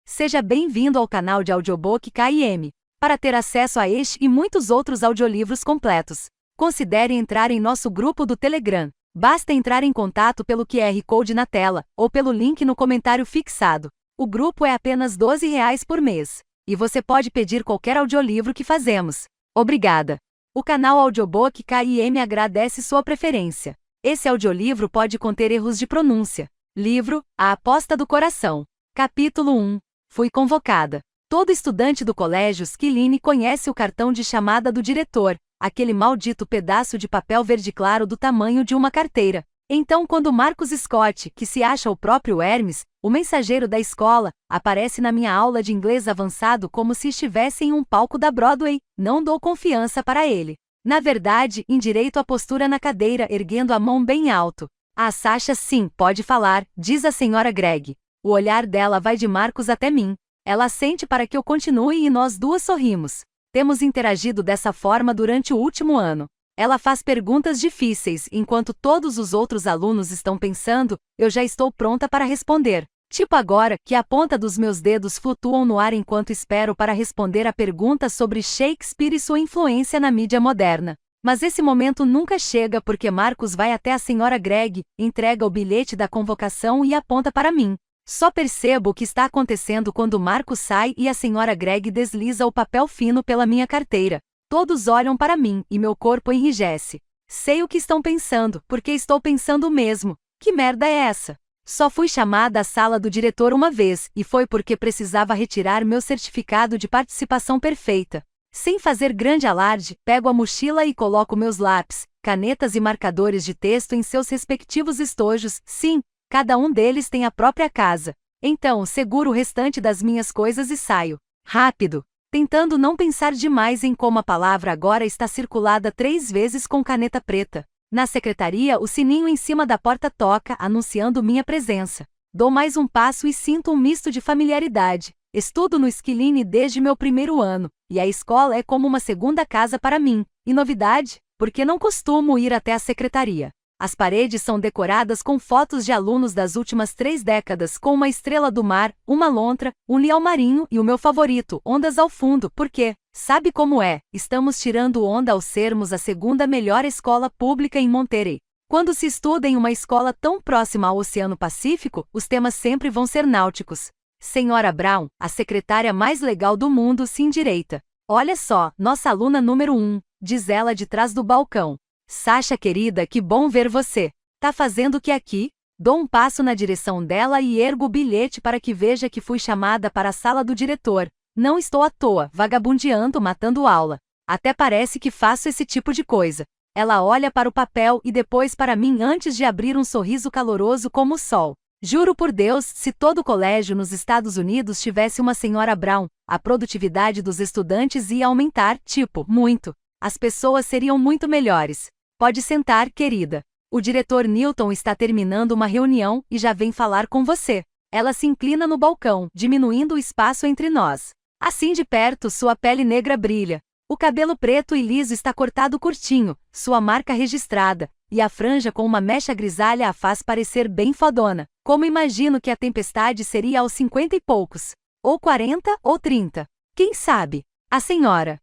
Seja bem-vindo ao canal de audiobook KM. Para ter acesso a este e muitos outros audiolivros completos, considere entrar em nosso grupo do Telegram. Basta entrar em contato pelo QR Code na tela, ou pelo link no comentário fixado. O grupo é apenas R$ 12 por mês. E você pode pedir qualquer audiolivro que fazemos. Obrigada! O canal Audiobook KM agradece sua preferência. Esse audiolivro pode conter erros de pronúncia. Livro, A Aposta do Coração. Capítulo 1. Fui convocada. Todo estudante do colégio Skilline conhece o cartão de chamada do diretor, aquele maldito pedaço de papel verde claro do tamanho de uma carteira. Então, quando Marcus Scott, que se acha o próprio Hermes, o mensageiro da escola, aparece na minha aula de inglês avançado como se estivesse em um palco da Broadway, não dou confiança para ele. Na verdade, endireito a postura na cadeira, erguendo a mão bem alto. A Sasha, sim, pode falar, diz a senhora Gregg. O olhar dela vai de Marcus até mim. Ela assente para que eu continue e nós duas sorrimos. Temos interagido dessa forma durante o último ano. Ela faz perguntas difíceis, enquanto todos os outros alunos estão pensando, eu já estou pronta para responder. Tipo agora, que a ponta dos meus dedos flutuam no ar enquanto espero para responder a pergunta sobre Shakespeare e sua influência na mídia moderna. Mas esse momento nunca chega porque Marcus vai até a senhora Gregg, entrega o bilhete da convocação e aponta para mim. Só percebo o que está acontecendo quando Marcus sai e a senhora Gregg desliza o papel fino pela minha carteira. Todos olham para mim e meu corpo enrijece. Sei o que estão pensando, porque estou pensando mesmo. Que merda é essa? Só fui chamada à sala do diretor uma vez, e foi porque precisava retirar meu certificado de participação perfeita. Sem fazer grande alarde, pego a mochila e coloco meus lápis, canetas e marcadores de texto em seus respectivos estojos. Sim, cada um deles tem a própria casa. Então, seguro o restante das minhas coisas e saio. Rápido. Tentando não pensar demais em como a palavra agora está circulada 3 vezes com caneta preta. Na secretaria, o sininho em cima da porta toca, anunciando minha presença. Dou mais um passo e sinto um misto de familiaridade. Estudo no Skilline desde meu primeiro ano, e a escola é como uma segunda casa para mim. E novidade? Porque não costumo ir até a secretaria. As paredes são decoradas com fotos de alunos das últimas 3 décadas, com uma estrela do mar, uma lontra, um leão marinho e o meu favorito, ondas ao fundo, porque, sabe como é, estamos tirando onda ao sermos a segunda melhor escola pública em Monterey. Quando se estuda em uma escola tão próxima ao Oceano Pacífico, os temas sempre vão ser náuticos. Senhora Brown, a secretária mais legal do mundo, se endireita. Olha só, nossa aluna número 1, diz ela de trás do balcão. Sasha querida, que bom ver você. Tá fazendo o que aqui? Dou um passo na direção dela e ergo o bilhete para que veja que fui chamada para a sala do diretor. Não estou à toa, vagabundeando, matando aula. Até parece que faço esse tipo de coisa. Ela olha para o papel e depois para mim antes de abrir um sorriso caloroso como o sol. Juro por Deus, se todo o colégio nos Estados Unidos tivesse uma senhora Brown, a produtividade dos estudantes ia aumentar, muito. As pessoas seriam muito melhores. Pode sentar, querida. O diretor Newton está terminando uma reunião e já vem falar com você. Ela se inclina no balcão, diminuindo o espaço entre nós. Assim de perto, sua pele negra brilha. O cabelo preto e liso está cortado curtinho, sua marca registrada, e a franja com uma mecha grisalha a faz parecer bem fodona. Como imagino que a tempestade seria aos 50 e poucos. Ou 40 ou 30. Quem sabe? A senhora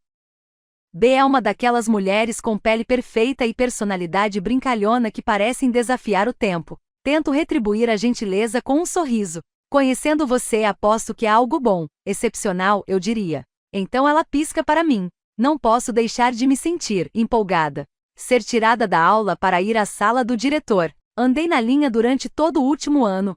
B é uma daquelas mulheres com pele perfeita e personalidade brincalhona que parecem desafiar o tempo. Tento retribuir a gentileza com um sorriso. Conhecendo você, aposto que é algo bom, excepcional, eu diria. Então ela pisca para mim. Não posso deixar de me sentir empolgada. Ser tirada da aula para ir à sala do diretor. Andei na linha durante todo o último ano,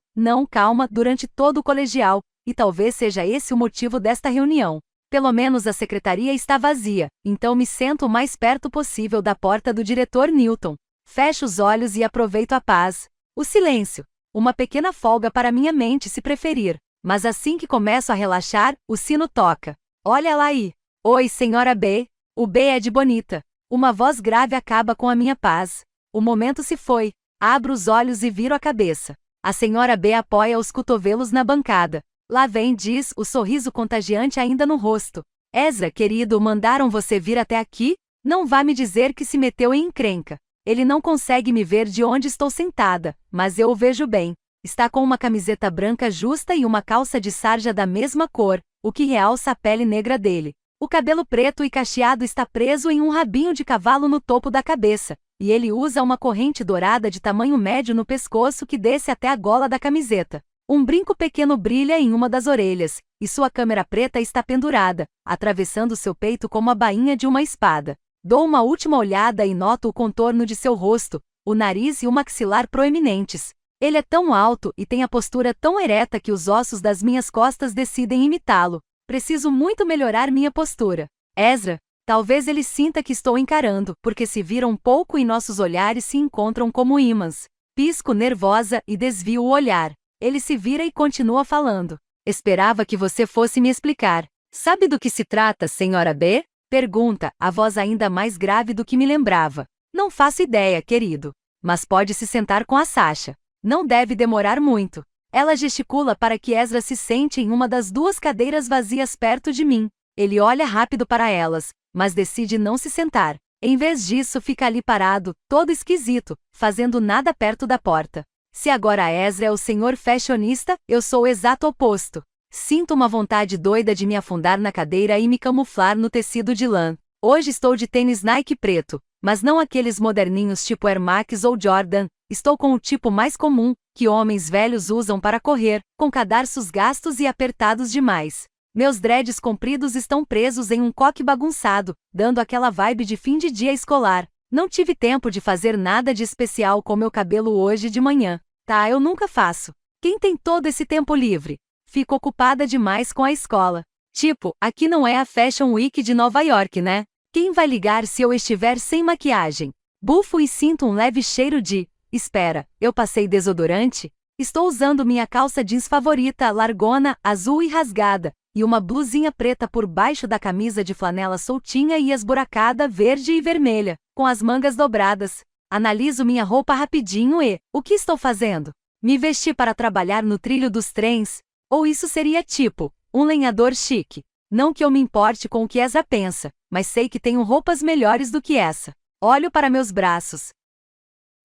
durante todo o colegial, e talvez seja esse o motivo desta reunião. Pelo menos a secretaria está vazia, então me sento o mais perto possível da porta do diretor Newton. Fecho os olhos e aproveito a paz. O silêncio. Uma pequena folga para minha mente se preferir. Mas assim que começo a relaxar, o sino toca. Olha lá aí. Oi, senhora B. O B é de bonita. Uma voz grave acaba com a minha paz. O momento se foi. Abro os olhos e viro a cabeça. A senhora B apoia os cotovelos na bancada. Lá vem, diz, o sorriso contagiante ainda no rosto. Ezra, querido, mandaram você vir até aqui? Não vá me dizer que se meteu em encrenca. Ele não consegue me ver de onde estou sentada, mas eu o vejo bem. Está com uma camiseta branca justa e uma calça de sarja da mesma cor, o que realça a pele negra dele. O cabelo preto e cacheado está preso em um rabinho de cavalo no topo da cabeça, e ele usa uma corrente dourada de tamanho médio no pescoço que desce até a gola da camiseta. Um brinco pequeno brilha em uma das orelhas, e sua câmera preta está pendurada, atravessando seu peito como a bainha de uma espada. Dou uma última olhada e noto o contorno de seu rosto, o nariz e o maxilar proeminentes. Ele é tão alto e tem a postura tão ereta que os ossos das minhas costas decidem imitá-lo. Preciso muito melhorar minha postura. Ezra, talvez ele sinta que estou encarando, porque se vira um pouco e nossos olhares se encontram como ímãs. Pisco nervosa e desvio o olhar. Ele se vira e continua falando. Esperava que você fosse me explicar. Sabe do que se trata, senhora B? Pergunta, a voz ainda mais grave do que me lembrava. Não faço ideia, querido. Mas pode se sentar com a Sasha. Não deve demorar muito. Ela gesticula para que Ezra se sente em uma das duas cadeiras vazias perto de mim. Ele olha rápido para elas, mas decide não se sentar. Em vez disso, fica ali parado, todo esquisito, fazendo nada perto da porta. Se agora Ezra é o senhor fashionista, eu sou o exato oposto. Sinto uma vontade doida de me afundar na cadeira e me camuflar no tecido de lã. Hoje estou de tênis Nike preto, mas não aqueles moderninhos tipo Air Max ou Jordan. Estou com o tipo mais comum, que homens velhos usam para correr, com cadarços gastos e apertados demais. Meus dreads compridos estão presos em um coque bagunçado, dando aquela vibe de fim de dia escolar. Não tive tempo de fazer nada de especial com meu cabelo hoje de manhã. Tá, eu nunca faço. Quem tem todo esse tempo livre? Fico ocupada demais com a escola. Tipo, aqui não é a Fashion Week de Nova York, né? Quem vai ligar se eu estiver sem maquiagem? Bufo e sinto um leve cheiro de... Espera, eu passei desodorante? Estou usando minha calça jeans favorita, largona, azul e rasgada, e uma blusinha preta por baixo da camisa de flanela soltinha e esburacada verde e vermelha, com as mangas dobradas. Analiso minha roupa rapidinho e... O que estou fazendo? Me vesti para trabalhar no trilho dos trens? Ou isso seria tipo, um lenhador chique? Não que eu me importe com o que Ezra pensa, mas sei que tenho roupas melhores do que essa. Olho para meus braços.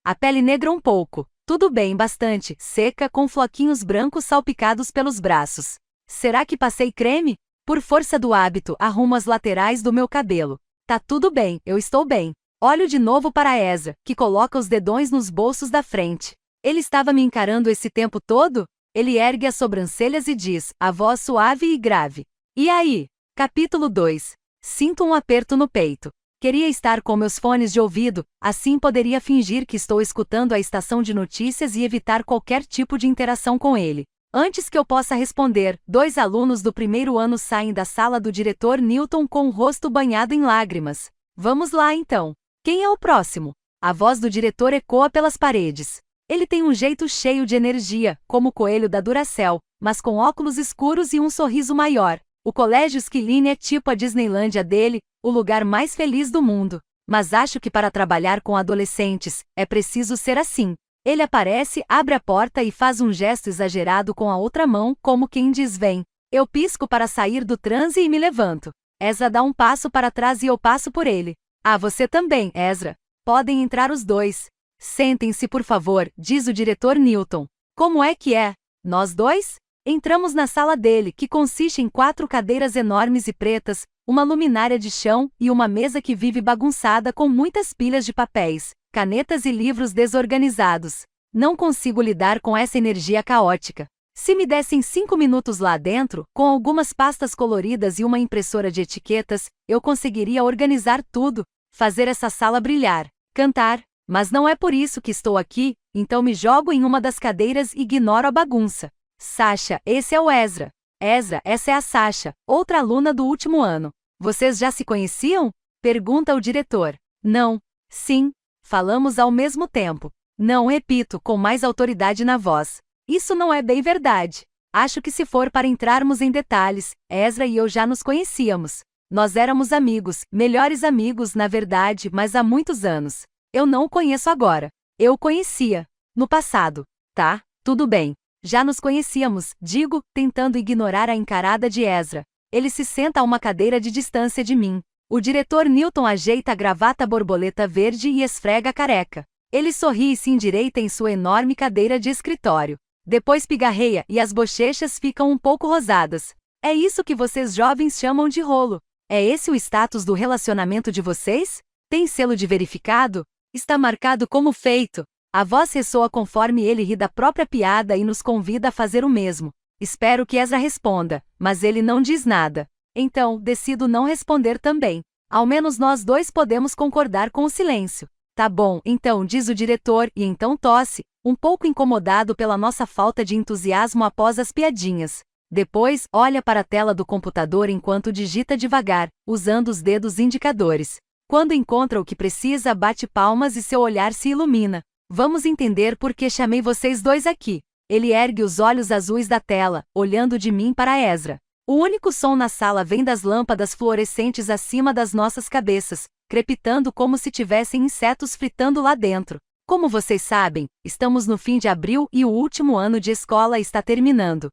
A pele negra um pouco, tudo bem, bastante, seca, com floquinhos brancos salpicados pelos braços. Será que passei creme? Por força do hábito, arrumo as laterais do meu cabelo. Tá tudo bem, eu estou bem. Olho de novo para Ezra, que coloca os dedões nos bolsos da frente. Ele estava me encarando esse tempo todo? Ele ergue as sobrancelhas e diz, a voz suave e grave. E aí? Capítulo 2. Sinto um aperto no peito. Queria estar com meus fones de ouvido, assim poderia fingir que estou escutando a estação de notícias e evitar qualquer tipo de interação com ele. Antes que eu possa responder, 2 alunos do primeiro ano saem da sala do diretor Newton com o rosto banhado em lágrimas. Vamos lá então. Quem é o próximo? A voz do diretor ecoa pelas paredes. Ele tem um jeito cheio de energia, como o coelho da Duracell, mas com óculos escuros e um sorriso maior. O colégio Skilline é tipo a Disneylândia dele, o lugar mais feliz do mundo. Mas acho que para trabalhar com adolescentes, é preciso ser assim. Ele aparece, abre a porta e faz um gesto exagerado com a outra mão, como quem diz vem. Eu pisco para sair do transe e me levanto. Ezra dá um passo para trás e eu passo por ele. Ah, você também, Ezra. Podem entrar os dois. Sentem-se, por favor, diz o diretor Newton. Como é que é? Nós dois? Entramos na sala dele, que consiste em 4 cadeiras enormes e pretas, uma luminária de chão e uma mesa que vive bagunçada com muitas pilhas de papéis, canetas e livros desorganizados. Não consigo lidar com essa energia caótica. Se me dessem 5 minutos lá dentro, com algumas pastas coloridas e uma impressora de etiquetas, eu conseguiria organizar tudo, fazer essa sala brilhar, cantar. Mas não é por isso que estou aqui, então me jogo em uma das cadeiras e ignoro a bagunça. Sasha, esse é o Ezra. Ezra, essa é a Sasha, outra aluna do último ano. Vocês já se conheciam? Pergunta o diretor. Não. Sim. Falamos ao mesmo tempo. Não, repito, com mais autoridade na voz. Isso não é bem verdade. Acho que se for para entrarmos em detalhes, Ezra e eu já nos conhecíamos. Nós éramos amigos, melhores amigos na verdade, mas há muitos anos. Eu não o conheço agora. Eu o conhecia. No passado. Tá, tudo bem. Já nos conhecíamos, digo, tentando ignorar a encarada de Ezra. Ele se senta a uma cadeira de distância de mim. O diretor Newton ajeita a gravata borboleta verde e esfrega a careca. Ele sorri e se endireita em sua enorme cadeira de escritório. Depois pigarreia e as bochechas ficam um pouco rosadas. É isso que vocês jovens chamam de rolo. É esse o status do relacionamento de vocês? Tem selo de verificado? Está marcado como feito. A voz ressoa conforme ele ri da própria piada e nos convida a fazer o mesmo. Espero que Ezra responda, mas ele não diz nada. Então, decido não responder também. Ao menos nós dois podemos concordar com o silêncio. Tá bom, então, diz o diretor, e então tosse, um pouco incomodado pela nossa falta de entusiasmo após as piadinhas. Depois, olha para a tela do computador enquanto digita devagar, usando os dedos indicadores. Quando encontra o que precisa, bate palmas e seu olhar se ilumina. Vamos entender por que chamei vocês dois aqui. Ele ergue os olhos azuis da tela, olhando de mim para Ezra. O único som na sala vem das lâmpadas fluorescentes acima das nossas cabeças, crepitando como se tivessem insetos fritando lá dentro. Como vocês sabem, estamos no fim de abril e o último ano de escola está terminando.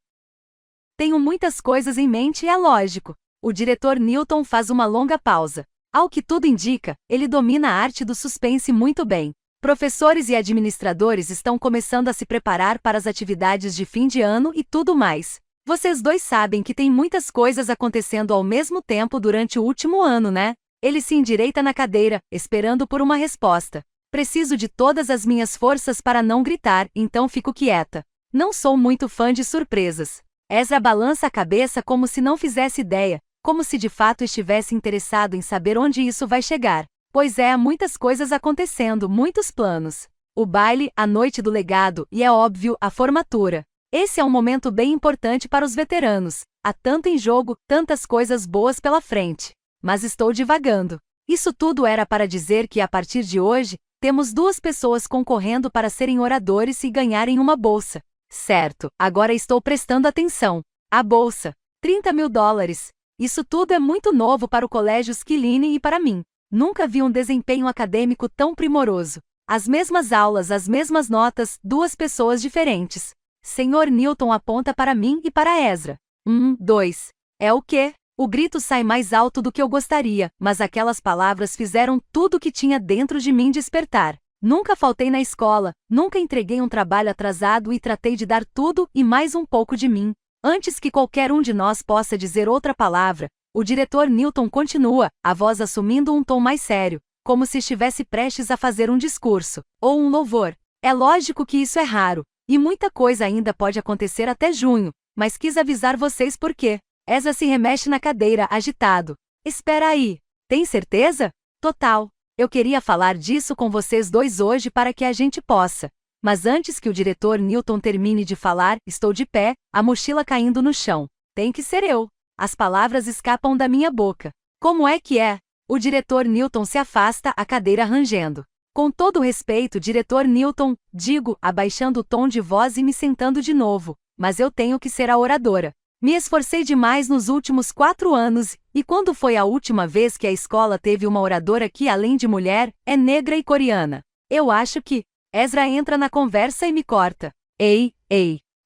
Tenho muitas coisas em mente e é lógico. O diretor Newton faz uma longa pausa. Ao que tudo indica, ele domina a arte do suspense muito bem. Professores e administradores estão começando a se preparar para as atividades de fim de ano e tudo mais. Vocês dois sabem que tem muitas coisas acontecendo ao mesmo tempo durante o último ano, né? Ele se endireita na cadeira, esperando por uma resposta. Preciso de todas as minhas forças para não gritar, então fico quieta. Não sou muito fã de surpresas. Ezra balança a cabeça como se não fizesse ideia, como se de fato estivesse interessado em saber onde isso vai chegar. Pois há muitas coisas acontecendo, muitos planos. O baile, a noite do legado e, é óbvio, a formatura. Esse é um momento bem importante para os veteranos. Há tanto em jogo, tantas coisas boas pela frente. Mas estou divagando. Isso tudo era para dizer que a partir de hoje, temos duas pessoas concorrendo para serem oradores e ganharem uma bolsa. Certo, agora estou prestando atenção. A bolsa. $30.000. Isso tudo é muito novo para o Colégio Skillini e para mim. Nunca vi um desempenho acadêmico tão primoroso. As mesmas aulas, as mesmas notas, duas pessoas diferentes. Senhor Newton aponta para mim e para Ezra. 2. É o quê? O grito sai mais alto do que eu gostaria, mas aquelas palavras fizeram tudo o que tinha dentro de mim despertar. Nunca faltei na escola, nunca entreguei um trabalho atrasado e tratei de dar tudo e mais um pouco de mim. Antes que qualquer um de nós possa dizer outra palavra, o diretor Newton continua, a voz assumindo um tom mais sério, como se estivesse prestes a fazer um discurso, ou um louvor. É lógico que isso é raro, e muita coisa ainda pode acontecer até junho, mas quis avisar vocês por quê. Ezra se remexe na cadeira, agitado. Espera aí. Tem certeza? Total. Eu queria falar disso com vocês dois hoje para que a gente possa. Mas antes que o diretor Newton termine de falar, estou de pé, a mochila caindo no chão. Tem que ser eu. As palavras escapam da minha boca. Como é que é? O diretor Newton se afasta, a cadeira rangendo. Com todo respeito, diretor Newton, digo, abaixando o tom de voz e me sentando de novo, mas eu tenho que ser a oradora. Me esforcei demais nos últimos 4 anos, e quando foi a última vez que a escola teve uma oradora que, além de mulher, é negra e coreana? Eu acho que... Ezra entra na conversa e me corta. Ei,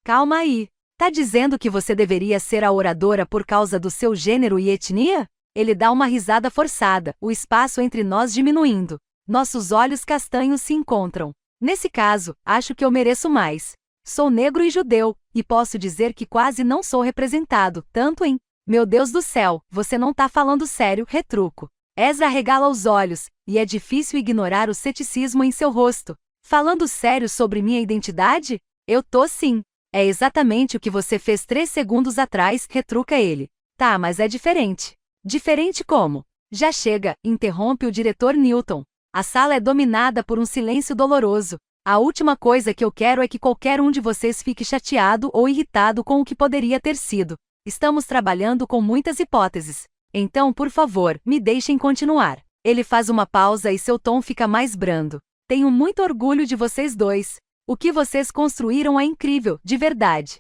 calma aí. Tá dizendo que você deveria ser a oradora por causa do seu gênero e etnia? Ele dá uma risada forçada, o espaço entre nós diminuindo. Nossos olhos castanhos se encontram. Nesse caso, acho que eu mereço mais. Sou negro e judeu, e posso dizer que quase não sou representado, tanto em... Meu Deus do céu, você não tá falando sério, retruco. Ezra arregala os olhos, e é difícil ignorar o ceticismo em seu rosto. Falando sério sobre minha identidade? Eu tô sim. É exatamente o que você fez 3 segundos atrás, retruca ele. Tá, mas é diferente. Diferente como? Já chega, interrompe o diretor Newton. A sala é dominada por um silêncio doloroso. A última coisa que eu quero é que qualquer um de vocês fique chateado ou irritado com o que poderia ter sido. Estamos trabalhando com muitas hipóteses. Então, por favor, me deixem continuar. Ele faz uma pausa e seu tom fica mais brando. Tenho muito orgulho de vocês dois. O que vocês construíram é incrível, de verdade.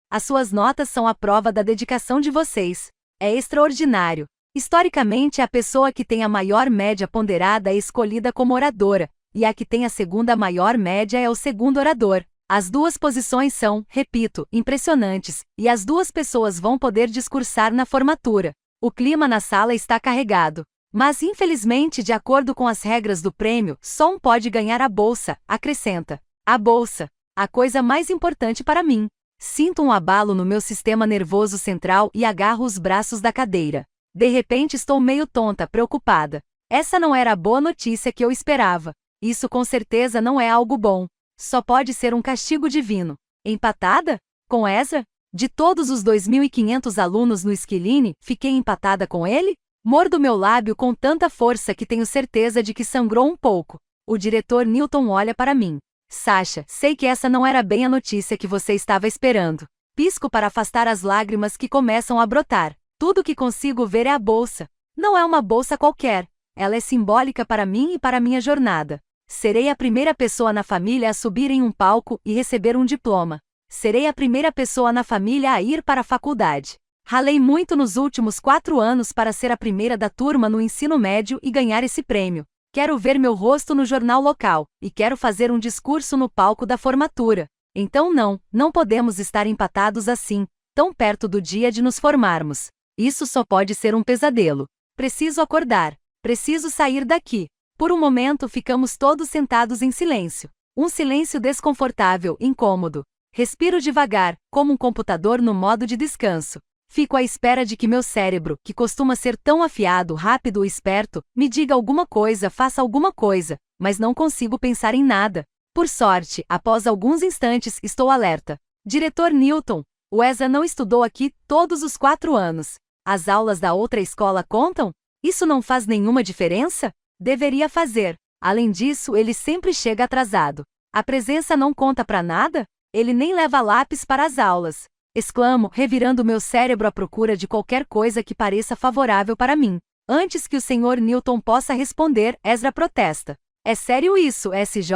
As suas notas são a prova da dedicação de vocês. É extraordinário. Historicamente, a pessoa que tem a maior média ponderada é escolhida como oradora, e a que tem a segunda maior média é o segundo orador. As duas posições são, repito, impressionantes, e as duas pessoas vão poder discursar na formatura. O clima na sala está carregado. Mas, infelizmente, de acordo com as regras do prêmio, só um pode ganhar a bolsa, acrescenta. A bolsa. A coisa mais importante para mim. Sinto um abalo no meu sistema nervoso central e agarro os braços da cadeira. De repente estou meio tonta, preocupada. Essa não era a boa notícia que eu esperava. Isso com certeza não é algo bom. Só pode ser um castigo divino. Empatada? Com Ezra? De todos os 2.500 alunos no Skilline, fiquei empatada com ele? Mordo meu lábio com tanta força que tenho certeza de que sangrou um pouco. O diretor Newton olha para mim. Sasha, sei que essa não era bem a notícia que você estava esperando. Pisco para afastar as lágrimas que começam a brotar. Tudo que consigo ver é a bolsa. Não é uma bolsa qualquer. Ela é simbólica para mim e para minha jornada. Serei a primeira pessoa na família a subir em um palco e receber um diploma. Serei a primeira pessoa na família a ir para a faculdade. Ralei muito nos últimos 4 anos para ser a primeira da turma no ensino médio e ganhar esse prêmio. Quero ver meu rosto no jornal local, e quero fazer um discurso no palco da formatura. Então não podemos estar empatados assim, tão perto do dia de nos formarmos. Isso só pode ser um pesadelo. Preciso acordar. Preciso sair daqui. Por um momento ficamos todos sentados em silêncio. Um silêncio desconfortável, incômodo. Respiro devagar, como um computador no modo de descanso. Fico à espera de que meu cérebro, que costuma ser tão afiado, rápido e esperto, me diga alguma coisa, faça alguma coisa, mas não consigo pensar em nada. Por sorte, após alguns instantes, estou alerta. Diretor Newton, o Ezra não estudou aqui todos os 4 anos. As aulas da outra escola contam? Isso não faz nenhuma diferença? Deveria fazer. Além disso, ele sempre chega atrasado. A presença não conta para nada? Ele nem leva lápis para as aulas. Exclamo, revirando meu cérebro à procura de qualquer coisa que pareça favorável para mim. Antes que o Sr. Newton possa responder, Ezra protesta. É sério isso, SJ?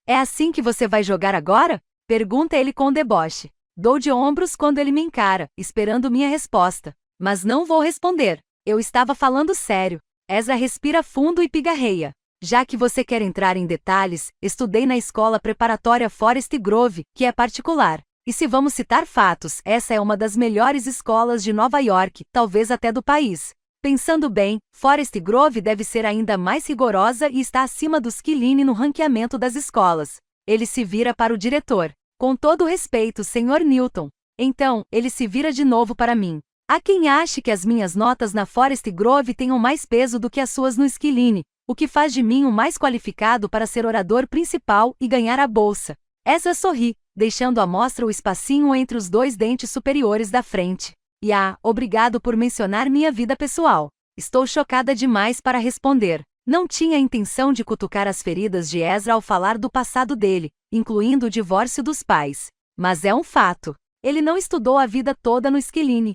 É assim que você vai jogar agora? Pergunta ele com deboche. Dou de ombros quando ele me encara, esperando minha resposta. Mas não vou responder. Eu estava falando sério. Ezra respira fundo e pigarreia. Já que você quer entrar em detalhes, estudei na escola preparatória Forest Grove, que é particular. E se vamos citar fatos, essa é uma das melhores escolas de Nova York, talvez até do país. Pensando bem, Forest Grove deve ser ainda mais rigorosa e está acima do Skilline no ranqueamento das escolas. Ele se vira para o diretor. Com todo respeito, Sr. Newton. Então, ele se vira de novo para mim. Há quem ache que as minhas notas na Forest Grove tenham mais peso do que as suas no Skilline, o que faz de mim o mais qualificado para ser orador principal e ganhar a bolsa. Ezra sorri, deixando à mostra o espacinho entre os 2 dentes superiores da frente. E obrigado por mencionar minha vida pessoal. Estou chocada demais para responder. Não tinha a intenção de cutucar as feridas de Ezra ao falar do passado dele, incluindo o divórcio dos pais. Mas é um fato. Ele não estudou a vida toda no Skilline.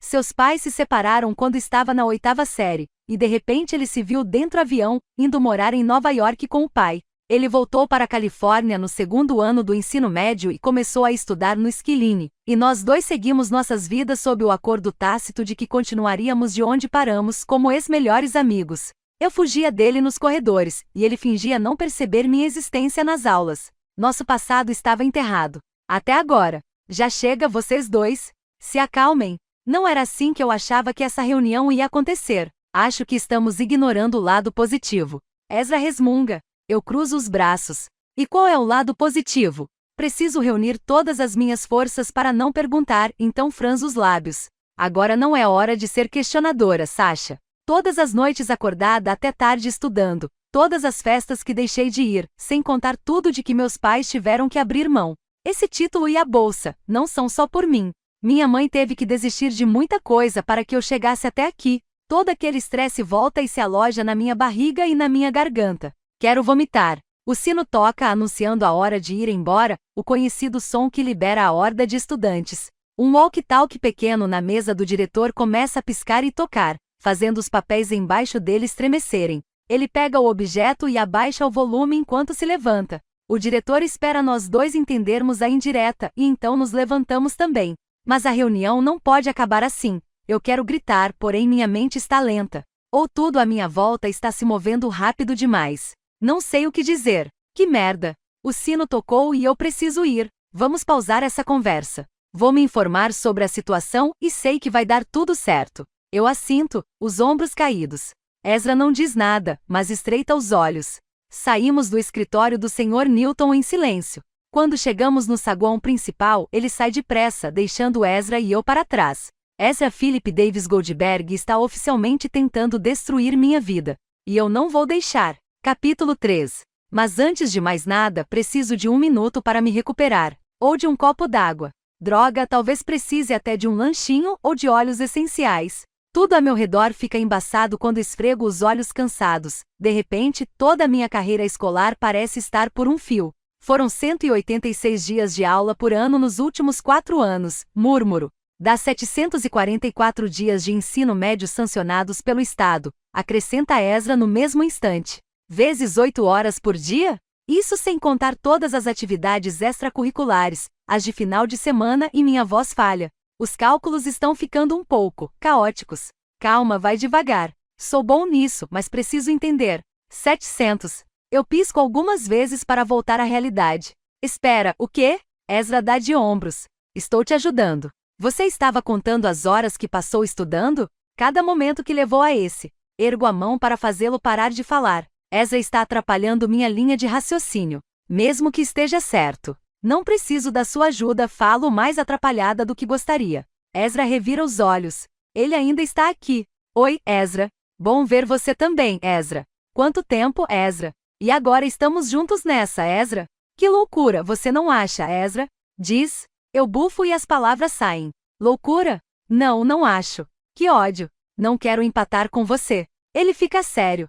Seus pais se separaram quando estava na 8ª série, e de repente ele se viu dentro do avião, indo morar em Nova York com o pai. Ele voltou para a Califórnia no 2º ano do ensino médio e começou a estudar no Skilline, e nós 2 seguimos nossas vidas sob o acordo tácito de que continuaríamos de onde paramos como ex-melhores amigos. Eu fugia dele nos corredores, e ele fingia não perceber minha existência nas aulas. Nosso passado estava enterrado. Até agora. Já chega, vocês 2. Se acalmem. Não era assim que eu achava que essa reunião ia acontecer. Acho que estamos ignorando o lado positivo. Ezra resmunga. Eu cruzo os braços. E qual é o lado positivo? Preciso reunir todas as minhas forças para não perguntar, então franzo os lábios. Agora não é hora de ser questionadora, Sasha. Todas as noites acordada até tarde estudando, todas as festas que deixei de ir, sem contar tudo de que meus pais tiveram que abrir mão. Esse título e a bolsa, não são só por mim. Minha mãe teve que desistir de muita coisa para que eu chegasse até aqui. Todo aquele estresse volta e se aloja na minha barriga e na minha garganta. Quero vomitar. O sino toca anunciando a hora de ir embora, o conhecido som que libera a horda de estudantes. Um walkie-talkie pequeno na mesa do diretor começa a piscar e tocar, fazendo os papéis embaixo dele estremecerem. Ele pega o objeto e abaixa o volume enquanto se levanta. O diretor espera nós 2 entendermos a indireta e então nos levantamos também. Mas a reunião não pode acabar assim. Eu quero gritar, porém minha mente está lenta. Ou tudo à minha volta está se movendo rápido demais. Não sei o que dizer. Que merda. O sino tocou e eu preciso ir. Vamos pausar essa conversa. Vou me informar sobre a situação e sei que vai dar tudo certo. Eu assinto, os ombros caídos. Ezra não diz nada, mas estreita os olhos. Saímos do escritório do Sr. Newton em silêncio. Quando chegamos no saguão principal, ele sai depressa, deixando Ezra e eu para trás. Ezra Philip Davis Goldberg está oficialmente tentando destruir minha vida. E eu não vou deixar. Capítulo 3. Mas antes de mais nada, preciso de 1 minuto para me recuperar. Ou de um copo d'água. Droga, talvez precise até de um lanchinho ou de óleos essenciais. Tudo a meu redor fica embaçado quando esfrego os olhos cansados. De repente, toda a minha carreira escolar parece estar por um fio. Foram 186 dias de aula por ano nos últimos 4 anos, murmuro. Dá 744 dias de ensino médio sancionados pelo Estado, acrescenta Ezra no mesmo instante. Vezes 8 horas por dia? Isso sem contar todas as atividades extracurriculares, as de final de semana e minha voz falha. Os cálculos estão ficando um pouco caóticos. Calma, vai devagar. Sou bom nisso, mas preciso entender. 700. Eu pisco algumas vezes para voltar à realidade. Espera, o quê? Ezra dá de ombros. Estou te ajudando. Você estava contando as horas que passou estudando? Cada momento que levou a esse. Ergo a mão para fazê-lo parar de falar. Ezra está atrapalhando minha linha de raciocínio. Mesmo que esteja certo. Não preciso da sua ajuda, falo mais atrapalhada do que gostaria. Ezra revira os olhos. Ele ainda está aqui. Oi, Ezra. Bom ver você também, Ezra. Quanto tempo, Ezra? E agora estamos juntos nessa, Ezra? Que loucura, você não acha, Ezra? Diz. Eu bufo e as palavras saem. Loucura? Não, não acho. Que ódio. Não quero empatar com você. Ele fica sério.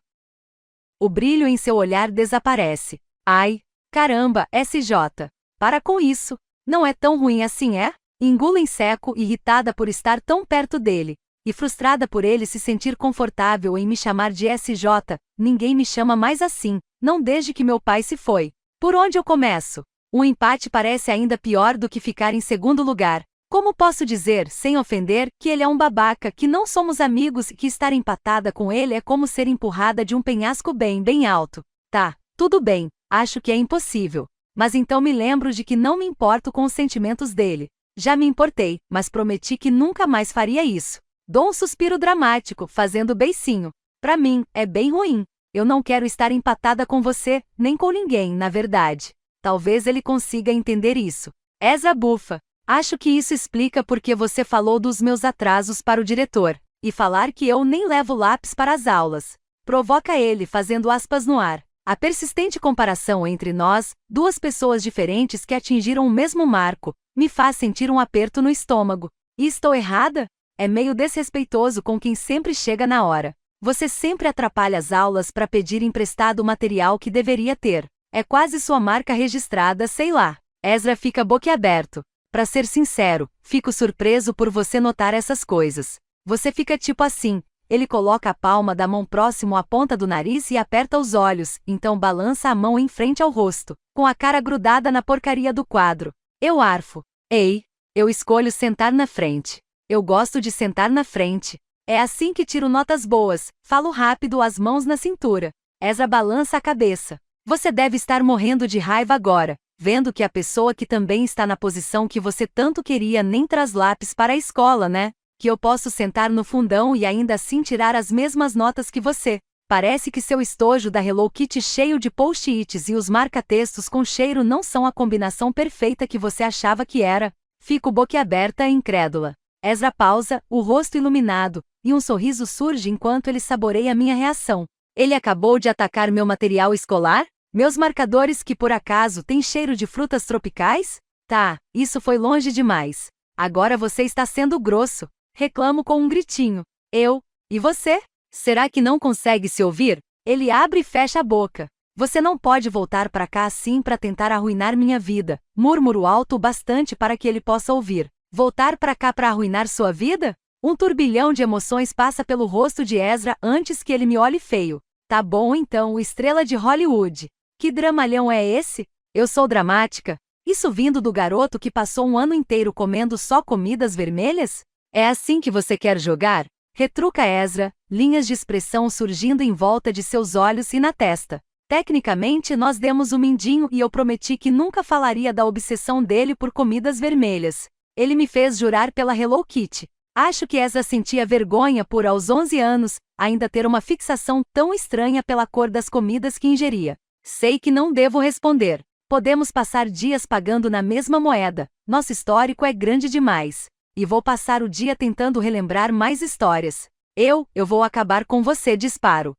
O brilho em seu olhar desaparece. Ai, caramba, SJ. Para com isso. Não é tão ruim assim, é? Engulo em seco, irritada por estar tão perto dele. E frustrada por ele se sentir confortável em me chamar de SJ, ninguém me chama mais assim, não desde que meu pai se foi. Por onde eu começo? Um empate parece ainda pior do que ficar em segundo lugar. Como posso dizer, sem ofender, que ele é um babaca, que não somos amigos e que estar empatada com ele é como ser empurrada de um penhasco bem alto? Tá, tudo bem, acho que é impossível. Mas então me lembro de que não me importo com os sentimentos dele. Já me importei, mas prometi que nunca mais faria isso. Dou um suspiro dramático, fazendo beicinho. Pra mim, é bem ruim. Eu não quero estar empatada com você, nem com ninguém, na verdade. Talvez ele consiga entender isso. Ezra bufa. Acho que isso explica porque você falou dos meus atrasos para o diretor. E falar que eu nem levo lápis para as aulas. Provoca ele, fazendo aspas no ar. A persistente comparação entre nós, duas pessoas diferentes que atingiram o mesmo marco, me faz sentir um aperto no estômago. E estou errada? É meio desrespeitoso com quem sempre chega na hora. Você sempre atrapalha as aulas para pedir emprestado o material que deveria ter. É quase sua marca registrada, sei lá. Ezra fica boquiaberto. Pra ser sincero, fico surpreso por você notar essas coisas. Você fica tipo assim. Ele coloca a palma da mão próximo à ponta do nariz e aperta os olhos, então balança a mão em frente ao rosto, com a cara grudada na porcaria do quadro. Eu arfo. Ei, eu escolho sentar na frente. Eu gosto de sentar na frente. É assim que tiro notas boas, falo rápido, as mãos na cintura. Ezra balança a cabeça. Você deve estar morrendo de raiva agora, vendo que a pessoa que também está na posição que você tanto queria nem traz lápis para a escola, né? Que eu posso sentar no fundão e ainda assim tirar as mesmas notas que você. Parece que seu estojo da Hello Kitty cheio de post-its e os marca-textos com cheiro não são a combinação perfeita que você achava que era. Fico boquiaberta e incrédula. Ezra pausa, o rosto iluminado, e um sorriso surge enquanto ele saboreia minha reação. Ele acabou de atacar meu material escolar? Meus marcadores que por acaso têm cheiro de frutas tropicais? Tá, isso foi longe demais. Agora você está sendo grosso. Reclamo com um gritinho. Eu? E você? Será que não consegue se ouvir? Ele abre e fecha a boca. Você não pode voltar para cá assim para tentar arruinar minha vida. Murmuro alto o bastante para que ele possa ouvir. Voltar para cá para arruinar sua vida? Um turbilhão de emoções passa pelo rosto de Ezra antes que ele me olhe feio. Tá bom então, estrela de Hollywood. Que dramalhão é esse? Eu sou dramática? Isso vindo do garoto que passou um ano inteiro comendo só comidas vermelhas? É assim que você quer jogar? Retruca Ezra, linhas de expressão surgindo em volta de seus olhos e na testa. Tecnicamente nós demos o mindinho e eu prometi que nunca falaria da obsessão dele por comidas vermelhas. Ele me fez jurar pela Hello Kitty. Acho que Ezra sentia vergonha por, aos 11 anos, ainda ter uma fixação tão estranha pela cor das comidas que ingeria. Sei que não devo responder. Podemos passar dias pagando na mesma moeda, nosso histórico é grande demais. E vou passar o dia tentando relembrar mais histórias. Eu vou acabar com você, disparo.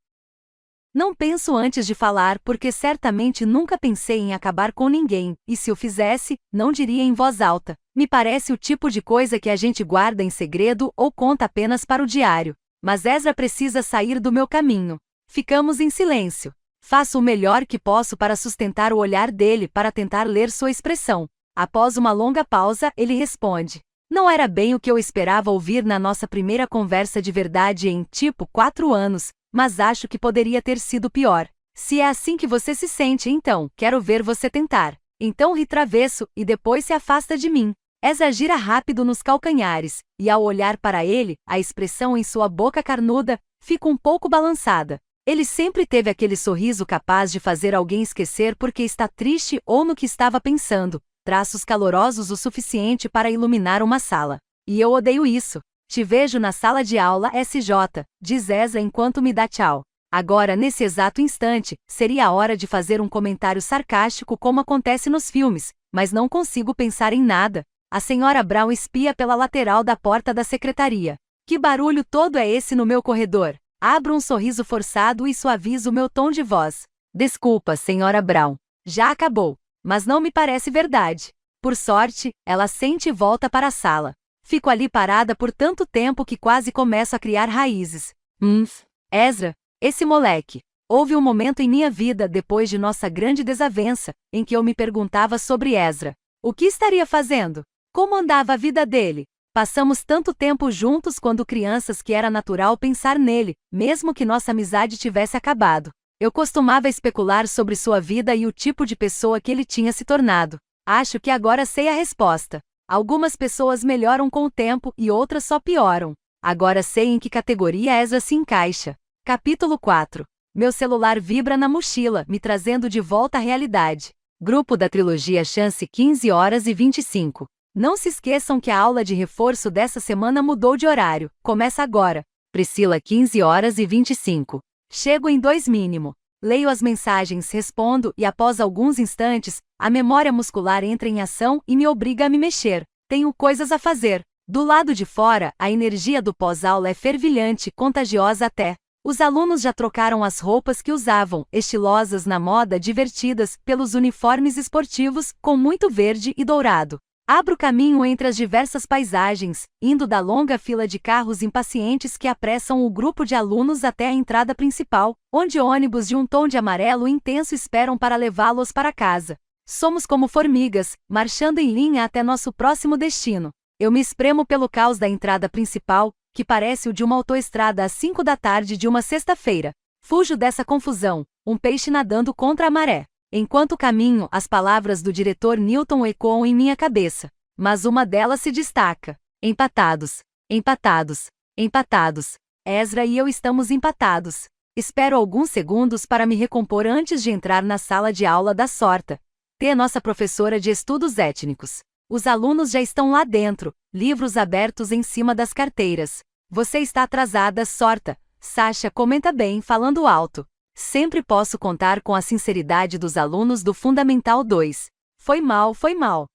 Não penso antes de falar porque certamente nunca pensei em acabar com ninguém, e se o fizesse, não diria em voz alta. Me parece o tipo de coisa que a gente guarda em segredo ou conta apenas para o diário. Mas Ezra precisa sair do meu caminho. Ficamos em silêncio. Faço o melhor que posso para sustentar o olhar dele para tentar ler sua expressão. Após uma longa pausa, ele responde. Não era bem o que eu esperava ouvir na nossa primeira conversa de verdade em, 4 anos, mas acho que poderia ter sido pior. Se é assim que você se sente, então, quero ver você tentar. Então ri travesso, e depois se afasta de mim. Ezra gira rápido nos calcanhares, e ao olhar para ele, a expressão em sua boca carnuda, fica um pouco balançada. Ele sempre teve aquele sorriso capaz de fazer alguém esquecer porque está triste ou no que estava pensando. Traços calorosos o suficiente para iluminar uma sala. E eu odeio isso. Te vejo na sala de aula, SJ, diz Ezra enquanto me dá tchau. Agora, nesse exato instante, seria a hora de fazer um comentário sarcástico como acontece nos filmes, mas não consigo pensar em nada. A senhora Brown espia pela lateral da porta da secretaria. Que barulho todo é esse no meu corredor? Abro um sorriso forçado e suavizo meu tom de voz. Desculpa, senhora Brown. Já acabou. Mas não me parece verdade. Por sorte, ela sente e volta para a sala. Fico ali parada por tanto tempo que quase começo a criar raízes. Ezra, esse moleque. Houve um momento em minha vida depois de nossa grande desavença, em que eu me perguntava sobre Ezra. O que estaria fazendo? Como andava a vida dele? Passamos tanto tempo juntos quando crianças que era natural pensar nele, mesmo que nossa amizade tivesse acabado. Eu costumava especular sobre sua vida e o tipo de pessoa que ele tinha se tornado. Acho que agora sei a resposta. Algumas pessoas melhoram com o tempo e outras só pioram. Agora sei em que categoria Ezra se encaixa. Capítulo 4. Meu celular vibra na mochila, me trazendo de volta à realidade. Grupo da trilogia Chance 15h25. Não se esqueçam que a aula de reforço dessa semana mudou de horário. Começa agora. Priscila 15h25. Chego em 2 mínimo. Leio as mensagens, respondo e após alguns instantes, a memória muscular entra em ação e me obriga a me mexer. Tenho coisas a fazer. Do lado de fora, a energia do pós-aula é fervilhante, contagiosa até. Os alunos já trocaram as roupas que usavam, estilosas na moda, divertidas, pelos uniformes esportivos, com muito verde e dourado. Abro caminho entre as diversas paisagens, indo da longa fila de carros impacientes que apressam o grupo de alunos até a entrada principal, onde ônibus de um tom de amarelo intenso esperam para levá-los para casa. Somos como formigas, marchando em linha até nosso próximo destino. Eu me espremo pelo caos da entrada principal, que parece o de uma autoestrada às 5 da tarde de uma sexta-feira. Fujo dessa confusão, um peixe nadando contra a maré. Enquanto caminho, as palavras do diretor Newton ecoam em minha cabeça. Mas uma delas se destaca. Empatados. Empatados. Empatados. Ezra e eu estamos empatados. Espero alguns segundos para me recompor antes de entrar na sala de aula da Sorta. Nossa professora de estudos étnicos. Os alunos já estão lá dentro, livros abertos em cima das carteiras. Você está atrasada, Sorta. Sasha comenta bem, falando alto. Sempre posso contar com a sinceridade dos alunos do Fundamental 2. Foi mal, foi mal.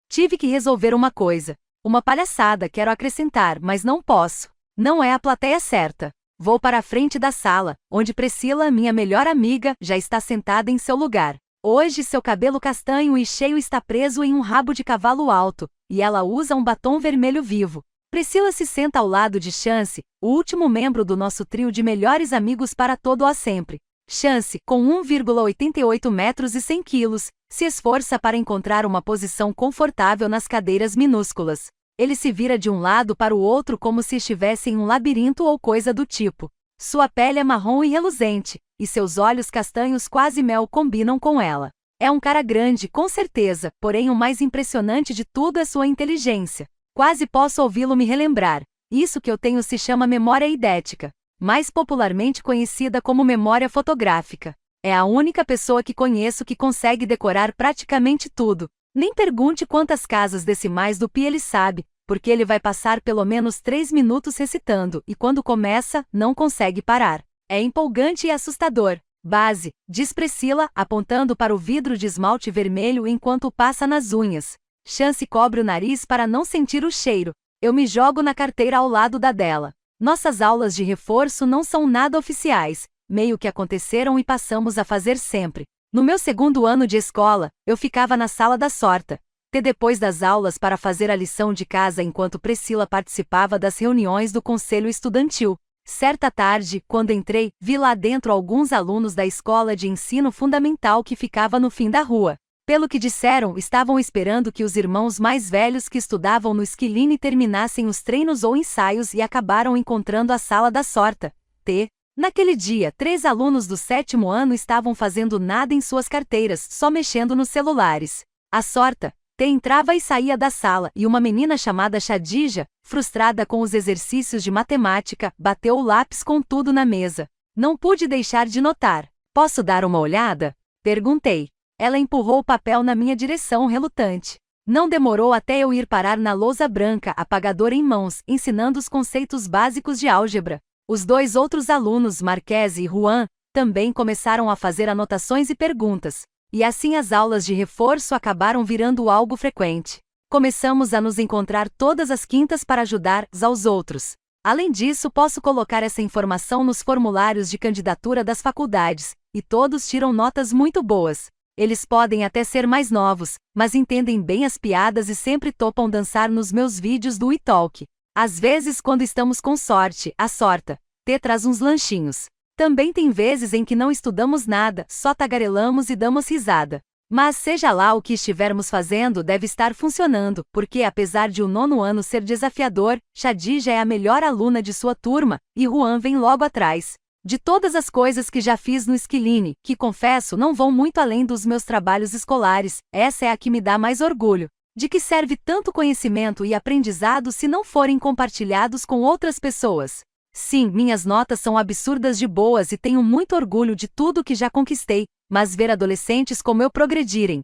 Tive que resolver uma coisa. Uma palhaçada, quero acrescentar, mas não posso. Não é a plateia certa. Vou para a frente da sala, onde Priscila, minha melhor amiga, já está sentada em seu lugar. Hoje seu cabelo castanho e cheio está preso em um rabo de cavalo alto, e ela usa um batom vermelho vivo. Priscila se senta ao lado de Chance, o último membro do nosso trio de melhores amigos para todo o sempre. Chance, com 1,88 metros e 100 quilos, se esforça para encontrar uma posição confortável nas cadeiras minúsculas. Ele se vira de um lado para o outro como se estivesse em um labirinto ou coisa do tipo. Sua pele é marrom e reluzente, e seus olhos castanhos quase mel combinam com ela. É um cara grande, com certeza, porém o mais impressionante de tudo é sua inteligência. Quase posso ouvi-lo me relembrar. Isso que eu tenho se chama memória eidética, mais popularmente conhecida como memória fotográfica. É a única pessoa que conheço que consegue decorar praticamente tudo. Nem pergunte quantas casas decimais do pi ele sabe, porque ele vai passar pelo menos 3 minutos recitando e quando começa, não consegue parar. É empolgante e assustador. Base, diz Priscila, apontando para o vidro de esmalte vermelho enquanto o passa nas unhas. Chance cobre o nariz para não sentir o cheiro. Eu me jogo na carteira ao lado da dela. Nossas aulas de reforço não são nada oficiais, meio que aconteceram e passamos a fazer sempre. No meu segundo ano de escola, eu ficava na sala da Sorta, depois das aulas para fazer a lição de casa enquanto Priscila participava das reuniões do conselho estudantil. Certa tarde, quando entrei, vi lá dentro alguns alunos da escola de ensino fundamental que ficava no fim da rua. Pelo que disseram, estavam esperando que os irmãos mais velhos que estudavam no Esquiline terminassem os treinos ou ensaios e acabaram encontrando a sala da Sorta. Naquele dia, 3 alunos do 7º ano estavam fazendo nada em suas carteiras, só mexendo nos celulares. A Sorta entrava e saía da sala e uma menina chamada Khadija, frustrada com os exercícios de matemática, bateu o lápis com tudo na mesa. Não pude deixar de notar. Posso dar uma olhada? Perguntei. Ela empurrou o papel na minha direção relutante. Não demorou até eu ir parar na lousa branca, apagador em mãos, ensinando os conceitos básicos de álgebra. Os 2 outros alunos, Marquese e Juan, também começaram a fazer anotações e perguntas. E assim as aulas de reforço acabaram virando algo frequente. Começamos a nos encontrar todas as quintas para ajudar uns aos outros. Além disso, posso colocar essa informação nos formulários de candidatura das faculdades, e todos tiram notas muito boas. Eles podem até ser mais novos, mas entendem bem as piadas e sempre topam dançar nos meus vídeos do iTalk. Às vezes, quando estamos com sorte, a Sorta traz uns lanchinhos. Também tem vezes em que não estudamos nada, só tagarelamos e damos risada. Mas seja lá o que estivermos fazendo, deve estar funcionando, porque apesar de o 9º ano ser desafiador, Khadija é a melhor aluna de sua turma, e Juan vem logo atrás. De todas as coisas que já fiz no Esquiline, que confesso não vão muito além dos meus trabalhos escolares, essa é a que me dá mais orgulho. De que serve tanto conhecimento e aprendizado se não forem compartilhados com outras pessoas? Sim, minhas notas são absurdas de boas e tenho muito orgulho de tudo que já conquistei, mas ver adolescentes como eu progredirem,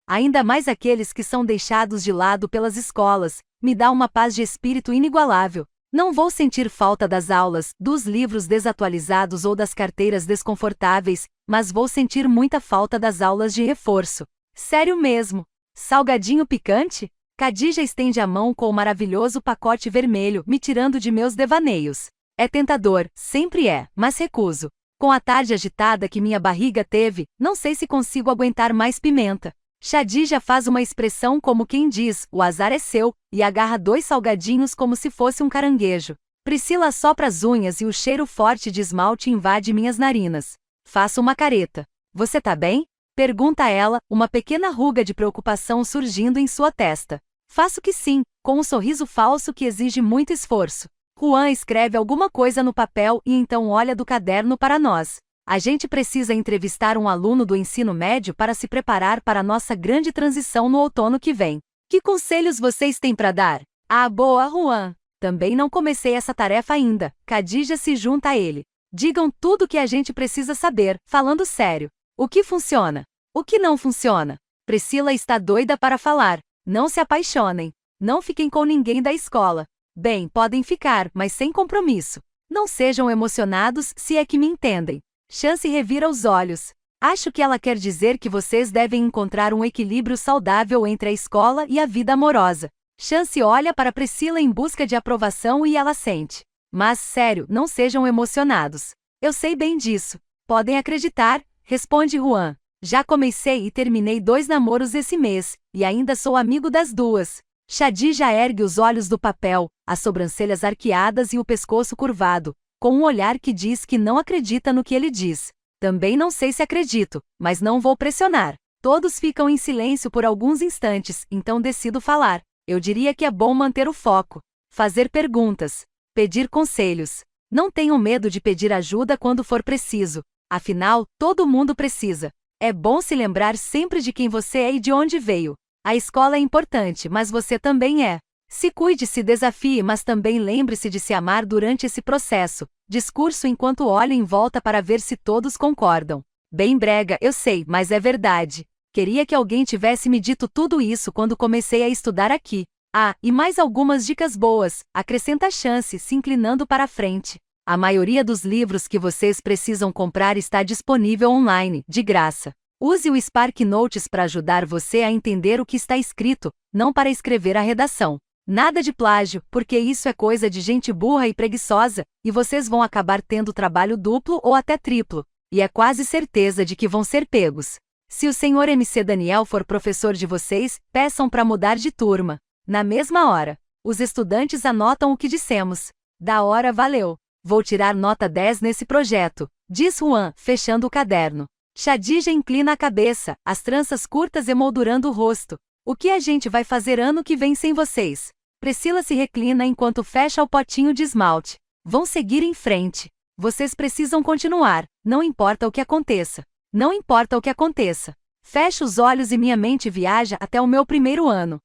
ainda mais aqueles que são deixados de lado pelas escolas, me dá uma paz de espírito inigualável. Não vou sentir falta das aulas, dos livros desatualizados ou das carteiras desconfortáveis, mas vou sentir muita falta das aulas de reforço. Sério mesmo. Salgadinho picante? Khadija estende a mão com o maravilhoso pacote vermelho, me tirando de meus devaneios. É tentador, sempre é, mas recuso. Com a tarde agitada que minha barriga teve, não sei se consigo aguentar mais pimenta. Khadija faz uma expressão como quem diz, o azar é seu, e agarra 2 salgadinhos como se fosse um caranguejo. Priscila sopra as unhas e o cheiro forte de esmalte invade minhas narinas. Faço uma careta. Você tá bem? Pergunta ela, uma pequena ruga de preocupação surgindo em sua testa. Faço que sim, com um sorriso falso que exige muito esforço. Juan escreve alguma coisa no papel e então olha do caderno para nós. A gente precisa entrevistar um aluno do ensino médio para se preparar para a nossa grande transição no outono que vem. Que conselhos vocês têm para dar? Ah, boa, Juan. Também não comecei essa tarefa ainda. Khadija se junta a ele. Digam tudo o que a gente precisa saber, falando sério. O que funciona? O que não funciona? Priscila está doida para falar. Não se apaixonem. Não fiquem com ninguém da escola. Bem, podem ficar, mas sem compromisso. Não sejam emocionados, se é que me entendem. Chance revira os olhos. Acho que ela quer dizer que vocês devem encontrar um equilíbrio saudável entre a escola e a vida amorosa. Chance olha para Priscila em busca de aprovação e ela sente. Mas, sério, não sejam emocionados. Eu sei bem disso. Podem acreditar, responde Juan. Já comecei e terminei 2 namoros esse mês, e ainda sou amigo das 2. Khadija ergue os olhos do papel, as sobrancelhas arqueadas e o pescoço curvado, com um olhar que diz que não acredita no que ele diz. Também não sei se acredito, mas não vou pressionar. Todos ficam em silêncio por alguns instantes, então decido falar. Eu diria que é bom manter o foco. Fazer perguntas. Pedir conselhos. Não tenham medo de pedir ajuda quando for preciso. Afinal, todo mundo precisa. É bom se lembrar sempre de quem você é e de onde veio. A escola é importante, mas você também é. Se cuide, se desafie, mas também lembre-se de se amar durante esse processo. Discurso enquanto olha em volta para ver se todos concordam. Bem brega, eu sei, mas é verdade. Queria que alguém tivesse me dito tudo isso quando comecei a estudar aqui. Ah, e mais algumas dicas boas, acrescenta Chance, se inclinando para a frente. A maioria dos livros que vocês precisam comprar está disponível online, de graça. Use o Spark Notes para ajudar você a entender o que está escrito, não para escrever a redação. Nada de plágio, porque isso é coisa de gente burra e preguiçosa, e vocês vão acabar tendo trabalho duplo ou até triplo, e é quase certeza de que vão ser pegos. Se o Sr. MC Daniel for professor de vocês, peçam para mudar de turma. Na mesma hora, os estudantes anotam o que dissemos. Da hora, valeu. Vou tirar nota 10 nesse projeto, diz Juan, fechando o caderno. Khadija inclina a cabeça, as tranças curtas emoldurando o rosto. O que a gente vai fazer ano que vem sem vocês? Priscila se reclina enquanto fecha o potinho de esmalte. Vão seguir em frente. Vocês precisam continuar, não importa o que aconteça. Não importa o que aconteça. Fecho os olhos e minha mente viaja até o meu primeiro ano.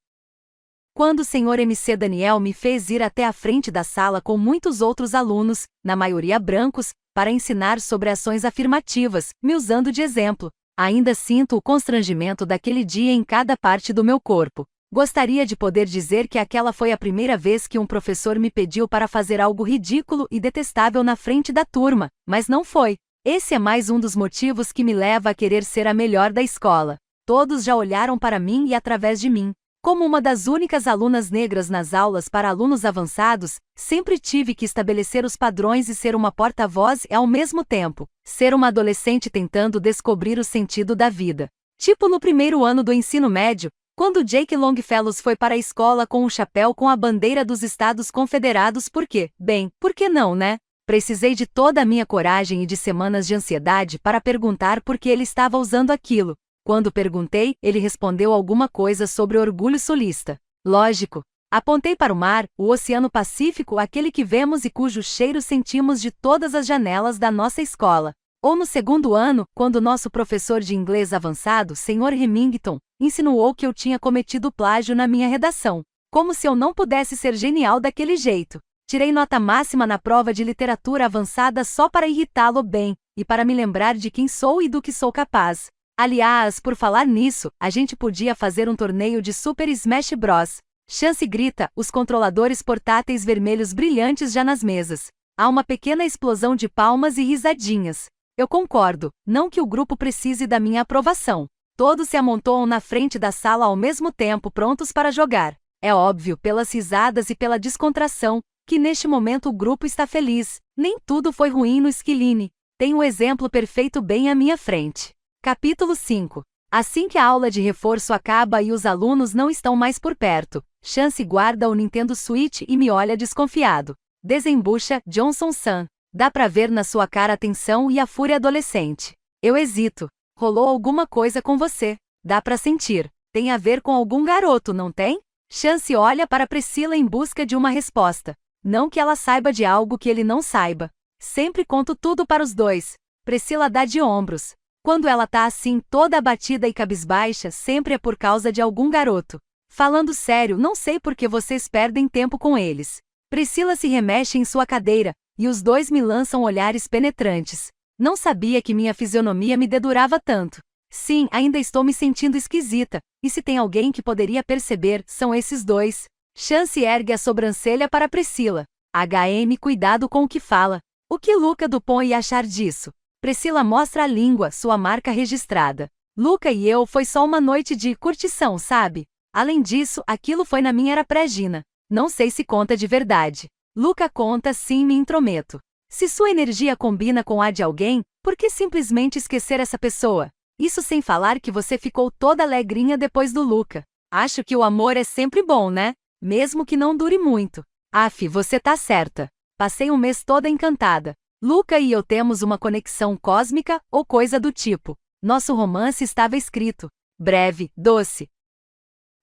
Quando o Sr. MC Daniel me fez ir até a frente da sala com muitos outros alunos, na maioria brancos, para ensinar sobre ações afirmativas, me usando de exemplo, ainda sinto o constrangimento daquele dia em cada parte do meu corpo. Gostaria de poder dizer que aquela foi a primeira vez que um professor me pediu para fazer algo ridículo e detestável na frente da turma, mas não foi. Esse é mais um dos motivos que me leva a querer ser a melhor da escola. Todos já olharam para mim e através de mim. Como uma das únicas alunas negras nas aulas para alunos avançados, sempre tive que estabelecer os padrões e ser uma porta-voz e, ao mesmo tempo, ser uma adolescente tentando descobrir o sentido da vida. Tipo no primeiro ano do ensino médio, quando Jake Longfellow foi para a escola com um chapéu com a bandeira dos Estados Confederados porque, bem, por que não, né? Precisei de toda a minha coragem e de semanas de ansiedade para perguntar por que ele estava usando aquilo. Quando perguntei, ele respondeu alguma coisa sobre orgulho sulista. Lógico. Apontei para o mar, o Oceano Pacífico, aquele que vemos e cujo cheiro sentimos de todas as janelas da nossa escola. Ou no segundo ano, quando nosso professor de inglês avançado, Sr. Remington, insinuou que eu tinha cometido plágio na minha redação. Como se eu não pudesse ser genial daquele jeito. Tirei nota máxima na prova de literatura avançada só para irritá-lo bem, e para me lembrar de quem sou e do que sou capaz. Aliás, por falar nisso, a gente podia fazer um torneio de Super Smash Bros. Chance grita, os controladores portáteis vermelhos brilhantes já nas mesas. Há uma pequena explosão de palmas e risadinhas. Eu concordo, não que o grupo precise da minha aprovação. Todos se amontoam na frente da sala ao mesmo tempo prontos para jogar. É óbvio, pelas risadas e pela descontração, que neste momento o grupo está feliz. Nem tudo foi ruim no Skilline. Tem o exemplo perfeito bem à minha frente. Capítulo 5. Assim que a aula de reforço acaba e os alunos não estão mais por perto, Chance guarda o Nintendo Switch e me olha desconfiado. Desembucha, Johnson-san. Dá pra ver na sua cara a tensão e a fúria adolescente. Eu hesito. Rolou alguma coisa com você. Dá pra sentir. Tem a ver com algum garoto, não tem? Chance olha para Priscila em busca de uma resposta. Não que ela saiba de algo que ele não saiba. Sempre conto tudo para os dois. Priscila dá de ombros. Quando ela tá assim, toda abatida e cabisbaixa, sempre é por causa de algum garoto. Falando sério, não sei por que vocês perdem tempo com eles. Priscila se remexe em sua cadeira, e os dois me lançam olhares penetrantes. Não sabia que minha fisionomia me dedurava tanto. Sim, ainda estou me sentindo esquisita, e se tem alguém que poderia perceber, são esses dois. Chance ergue a sobrancelha para Priscila. HM, cuidado com o que fala. O que Luca Dupont ia achar disso? Priscila mostra a língua, sua marca registrada. Luca e eu foi só uma noite de curtição, sabe? Além disso, aquilo foi na minha era pré-Gina. Não sei se conta de verdade. Luca conta, sim, me intrometo. Se sua energia combina com a de alguém, por que simplesmente esquecer essa pessoa? Isso sem falar que você ficou toda alegrinha depois do Luca. Acho que o amor é sempre bom, né? Mesmo que não dure muito. Aff, você tá certa. Passei um mês toda encantada. Luca e eu temos uma conexão cósmica ou coisa do tipo. Nosso romance estava escrito. Breve, doce.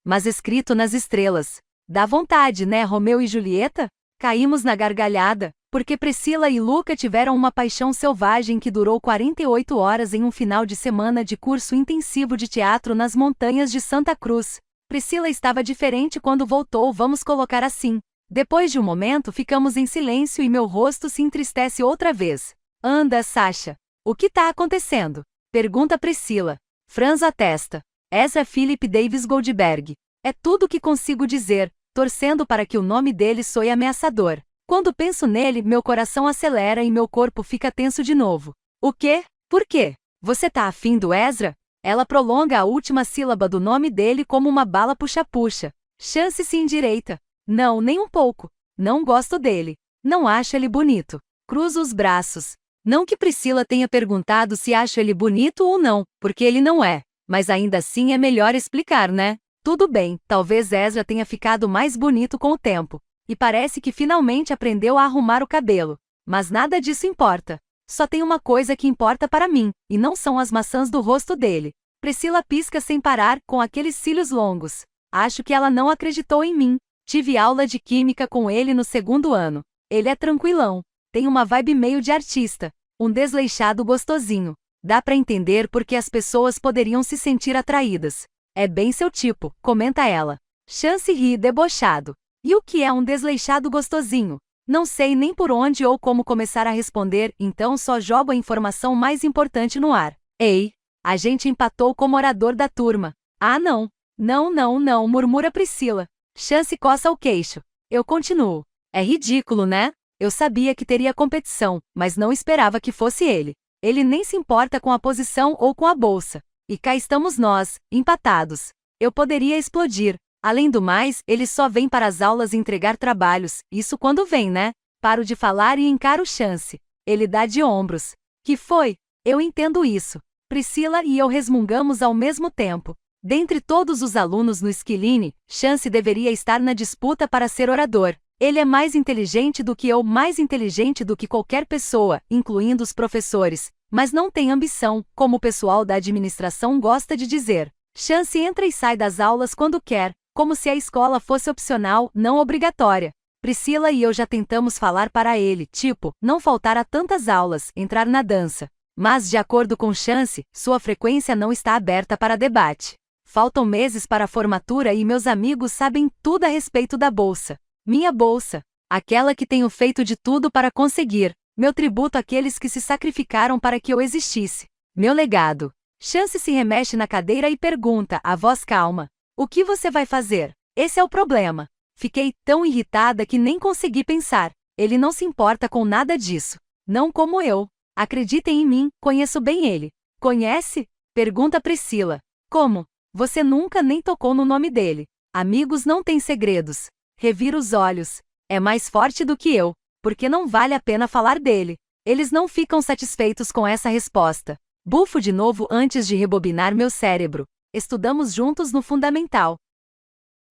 Mas escrito nas estrelas. Dá vontade, né, Romeu e Julieta? Caímos na gargalhada, porque Priscila e Luca tiveram uma paixão selvagem que durou 48 horas em um final de semana de curso intensivo de teatro nas montanhas de Santa Cruz. Priscila estava diferente quando voltou, vamos colocar assim. Depois de um momento ficamos em silêncio e meu rosto se entristece outra vez. Anda, Sasha. O que tá acontecendo? Pergunta Priscila. Franzo a testa. Ezra Philip Davis Goldberg. É tudo o que consigo dizer, torcendo para que o nome dele soe ameaçador. Quando penso nele, meu coração acelera e meu corpo fica tenso de novo. O quê? Por quê? Você tá afim do Ezra? Ela prolonga a última sílaba do nome dele como uma bala puxa-puxa. Chance se endireita. Não, nem um pouco. Não gosto dele. Não acho ele bonito. Cruzo os braços. Não que Priscila tenha perguntado se acho ele bonito ou não, porque ele não é. Mas ainda assim é melhor explicar, né? Tudo bem, talvez Ezra tenha ficado mais bonito com o tempo. E parece que finalmente aprendeu a arrumar o cabelo. Mas nada disso importa. Só tem uma coisa que importa para mim, e não são as maçãs do rosto dele. Priscila pisca sem parar, com aqueles cílios longos. Acho que ela não acreditou em mim. Tive aula de química com ele no 2º ano. Ele é tranquilão. Tem uma vibe meio de artista. Um desleixado gostosinho. Dá pra entender porque as pessoas poderiam se sentir atraídas. É bem seu tipo, comenta ela. Chance ri debochado. E o que é um desleixado gostosinho? Não sei nem por onde ou como começar a responder, então só jogo a informação mais importante no ar. Ei, a gente empatou como orador da turma. Ah não. Não, murmura Priscila. Chance coça o queixo. Eu continuo. É ridículo, né? Eu sabia que teria competição, mas não esperava que fosse ele. Ele nem se importa com a posição ou com a bolsa. E cá estamos nós, empatados. Eu poderia explodir. Além do mais, ele só vem para as aulas entregar trabalhos, isso quando vem, né? Paro de falar e encaro Chance. Ele dá de ombros. Que foi? Eu entendo isso. Priscila e eu resmungamos ao mesmo tempo. Dentre todos os alunos no Skilline, Chance deveria estar na disputa para ser orador. Ele é mais inteligente do que eu, mais inteligente do que qualquer pessoa, incluindo os professores, mas não tem ambição, como o pessoal da administração gosta de dizer. Chance entra e sai das aulas quando quer, como se a escola fosse opcional, não obrigatória. Priscila e eu já tentamos falar para ele, tipo, não faltar a tantas aulas, entrar na dança. Mas, de acordo com Chance, sua frequência não está aberta para debate. Faltam meses para a formatura e meus amigos sabem tudo a respeito da bolsa. Minha bolsa. Aquela que tenho feito de tudo para conseguir. Meu tributo àqueles que se sacrificaram para que eu existisse. Meu legado. Chance se remexe na cadeira e pergunta, a voz calma. O que você vai fazer? Esse é o problema. Fiquei tão irritada que nem consegui pensar. Ele não se importa com nada disso. Não como eu. Acreditem em mim, conheço bem ele. Conhece? Pergunta Priscila. Como? Você nunca nem tocou no nome dele. Amigos não têm segredos. Revira os olhos. É mais forte do que eu, porque não vale a pena falar dele. Eles não ficam satisfeitos com essa resposta. Bufo de novo antes de rebobinar meu cérebro. Estudamos juntos no fundamental.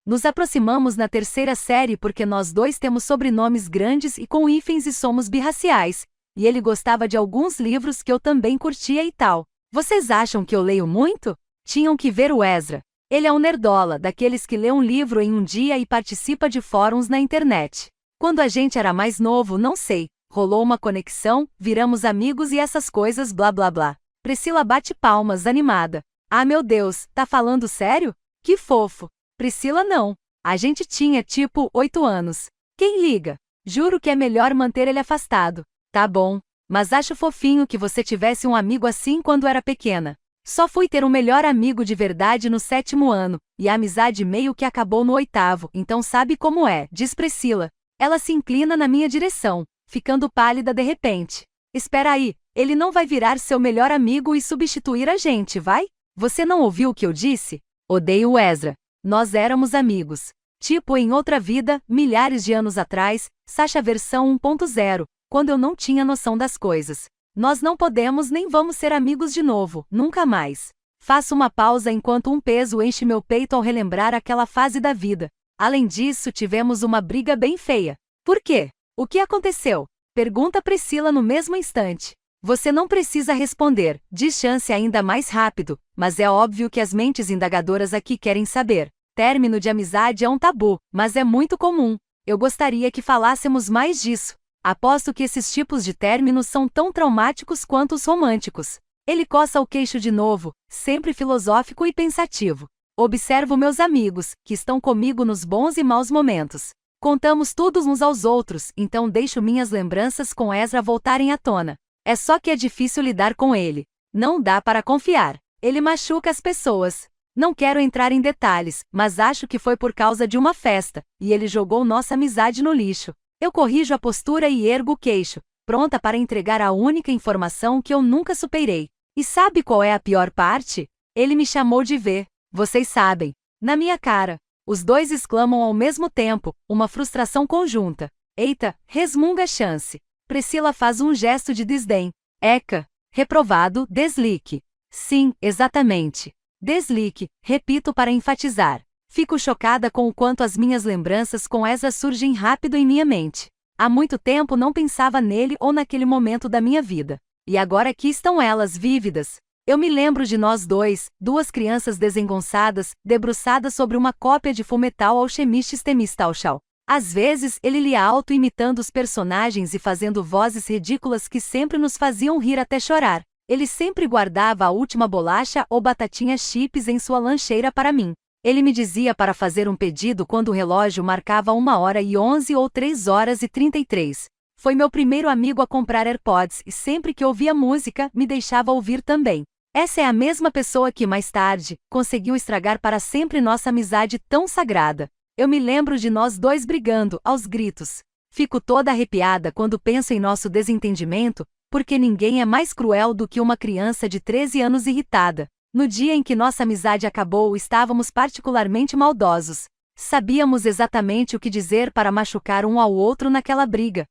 Nos aproximamos na 3ª série porque nós dois temos sobrenomes grandes e com hífens e somos birraciais, e ele gostava de alguns livros que eu também curtia e tal. Vocês acham que eu leio muito? Tinham que ver o Ezra. Ele é um nerdola, daqueles que lê um livro em um dia e participa de fóruns na internet. Quando a gente era mais novo, não sei, rolou uma conexão, viramos amigos e essas coisas blá blá blá. Priscila bate palmas, animada. Ah meu Deus, tá falando sério? Que fofo. Priscila não. A gente tinha tipo 8 anos. Quem liga? Juro que é melhor manter ele afastado. Tá bom. Mas acho fofinho que você tivesse um amigo assim quando era pequena. Só fui ter um melhor amigo de verdade no 7º ano, e a amizade meio que acabou no 8º, então sabe como é, diz Priscila. Ela se inclina na minha direção, ficando pálida de repente. Espera aí, ele não vai virar seu melhor amigo e substituir a gente, vai? Você não ouviu o que eu disse? Odeio o Ezra. Nós éramos amigos. Tipo em outra vida, milhares de anos atrás, Sasha versão 1.0, quando eu não tinha noção das coisas. Nós não podemos nem vamos ser amigos de novo, nunca mais. Faço uma pausa enquanto um peso enche meu peito ao relembrar aquela fase da vida. Além disso, tivemos uma briga bem feia. Por quê? O que aconteceu? Pergunta Priscila no mesmo instante. Você não precisa responder, diz Chance ainda mais rápido, mas é óbvio que as mentes indagadoras aqui querem saber. Término de amizade é um tabu, mas é muito comum. Eu gostaria que falássemos mais disso. Aposto que esses tipos de términos são tão traumáticos quanto os românticos. Ele coça o queixo de novo, sempre filosófico e pensativo. Observo meus amigos, que estão comigo nos bons e maus momentos. Contamos tudo uns aos outros, então deixo minhas lembranças com Ezra voltarem à tona. É só que é difícil lidar com ele. Não dá para confiar. Ele machuca as pessoas. Não quero entrar em detalhes, mas acho que foi por causa de uma festa, e ele jogou nossa amizade no lixo. Eu corrijo a postura e ergo o queixo, pronta para entregar a única informação que eu nunca superei. E sabe qual é a pior parte? Ele me chamou de V. Vocês sabem. Na minha cara. Os dois exclamam ao mesmo tempo, uma frustração conjunta. Eita, resmunga a chance. Priscila faz um gesto de desdém. Eca. Reprovado, deslique. Sim, exatamente. Deslique, repito para enfatizar. Fico chocada com o quanto as minhas lembranças com Ezra surgem rápido em minha mente. Há muito tempo não pensava nele ou naquele momento da minha vida. E agora aqui estão elas, vívidas. Eu me lembro de nós dois, duas crianças desengonçadas, debruçadas sobre uma cópia de Fullmetal Alchemist Temistalchal. Às vezes ele lia alto imitando os personagens e fazendo vozes ridículas que sempre nos faziam rir até chorar. Ele sempre guardava a última bolacha ou batatinha chips em sua lancheira para mim. Ele me dizia para fazer um pedido quando o relógio marcava 1h11 ou 3h33. Foi meu primeiro amigo a comprar AirPods e sempre que ouvia música, me deixava ouvir também. Essa é a mesma pessoa que, mais tarde, conseguiu estragar para sempre nossa amizade tão sagrada. Eu me lembro de nós dois brigando, aos gritos. Fico toda arrepiada quando penso em nosso desentendimento, porque ninguém é mais cruel do que uma criança de 13 anos irritada. No dia em que nossa amizade acabou, estávamos particularmente maldosos. Sabíamos exatamente o que dizer para machucar um ao outro naquela briga.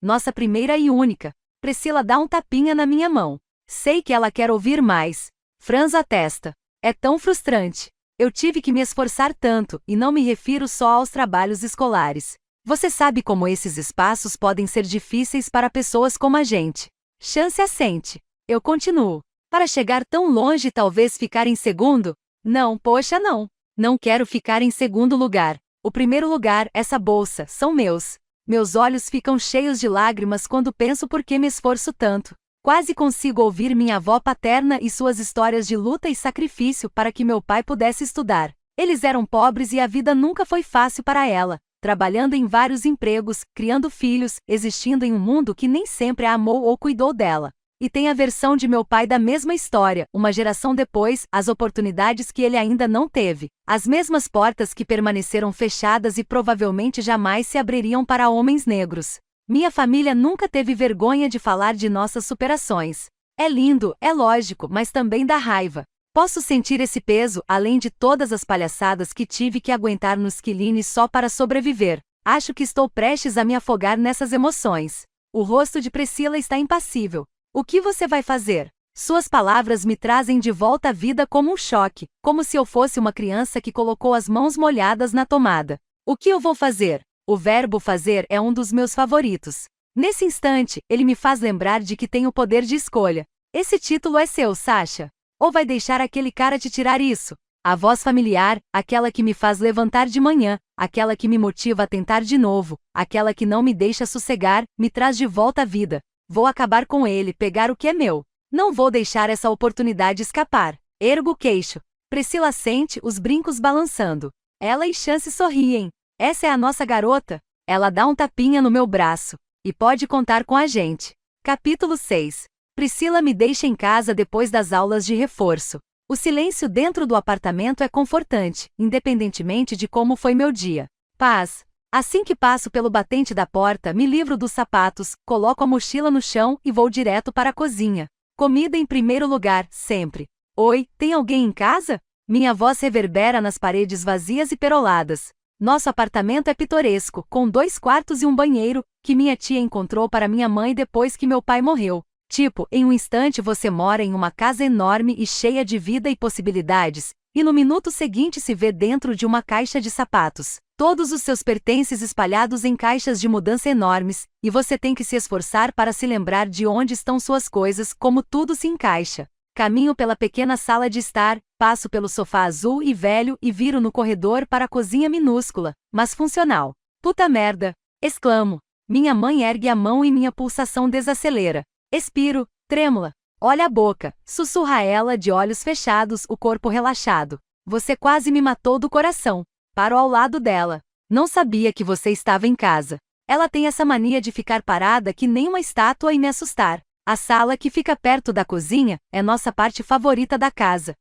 Nossa primeira e única. Priscila dá um tapinha na minha mão. Sei que ela quer ouvir mais. Franzo a testa. É tão frustrante. Eu tive que me esforçar tanto, e não me refiro só aos trabalhos escolares. Você sabe como esses espaços podem ser difíceis para pessoas como a gente. Chance assente. Eu continuo. Para chegar tão longe e talvez ficar em segundo? Não, poxa não. Não quero ficar em segundo lugar. O primeiro lugar, essa bolsa, são meus. Meus olhos ficam cheios de lágrimas quando penso por que me esforço tanto. Quase consigo ouvir minha avó paterna e suas histórias de luta e sacrifício para que meu pai pudesse estudar. Eles eram pobres e a vida nunca foi fácil para ela, trabalhando em vários empregos, criando filhos, existindo em um mundo que nem sempre a amou ou cuidou dela. E tem a versão de meu pai da mesma história, uma geração depois, as oportunidades que ele ainda não teve, as mesmas portas que permaneceram fechadas e provavelmente jamais se abririam para homens negros. Minha família nunca teve vergonha de falar de nossas superações. É lindo, é lógico, mas também dá raiva. Posso sentir esse peso, além de todas as palhaçadas que tive que aguentar nos quilines só para sobreviver. Acho que estou prestes a me afogar nessas emoções. O rosto de Priscila está impassível. O que você vai fazer? Suas palavras me trazem de volta à vida como um choque, como se eu fosse uma criança que colocou as mãos molhadas na tomada. O que eu vou fazer? O verbo fazer é um dos meus favoritos. Nesse instante, ele me faz lembrar de que tenho poder de escolha. Esse título é seu, Sasha. Ou vai deixar aquele cara te tirar isso? A voz familiar, aquela que me faz levantar de manhã, aquela que me motiva a tentar de novo, aquela que não me deixa sossegar, me traz de volta à vida. Vou acabar com ele, pegar o que é meu. Não vou deixar essa oportunidade escapar. Ergo o queixo. Priscila sente os brincos balançando. Ela e Chance sorriem. Essa é a nossa garota. Ela dá um tapinha no meu braço. E pode contar com a gente. Capítulo 6. Priscila me deixa em casa depois das aulas de reforço. O silêncio dentro do apartamento é confortante, independentemente de como foi meu dia. Paz. Assim que passo pelo batente da porta, me livro dos sapatos, coloco a mochila no chão e vou direto para a cozinha. Comida em primeiro lugar, sempre. Oi, tem alguém em casa? Minha voz reverbera nas paredes vazias e peroladas. Nosso apartamento é pitoresco, com 2 quartos e um banheiro, que minha tia encontrou para minha mãe depois que meu pai morreu. Tipo, em um instante você mora em uma casa enorme e cheia de vida e possibilidades, e no minuto seguinte se vê dentro de uma caixa de sapatos. Todos os seus pertences espalhados em caixas de mudança enormes, e você tem que se esforçar para se lembrar de onde estão suas coisas, como tudo se encaixa. Caminho pela pequena sala de estar, passo pelo sofá azul e velho e viro no corredor para a cozinha minúscula, mas funcional. Puta merda! Exclamo. Minha mãe ergue a mão e minha pulsação desacelera. Expiro, trêmula. Olha a boca, sussurra ela de olhos fechados, o corpo relaxado. Você quase me matou do coração. Paro ao lado dela. Não sabia que você estava em casa. Ela tem essa mania de ficar parada que nem uma estátua e me assustar. A sala que fica perto da cozinha é nossa parte favorita da casa.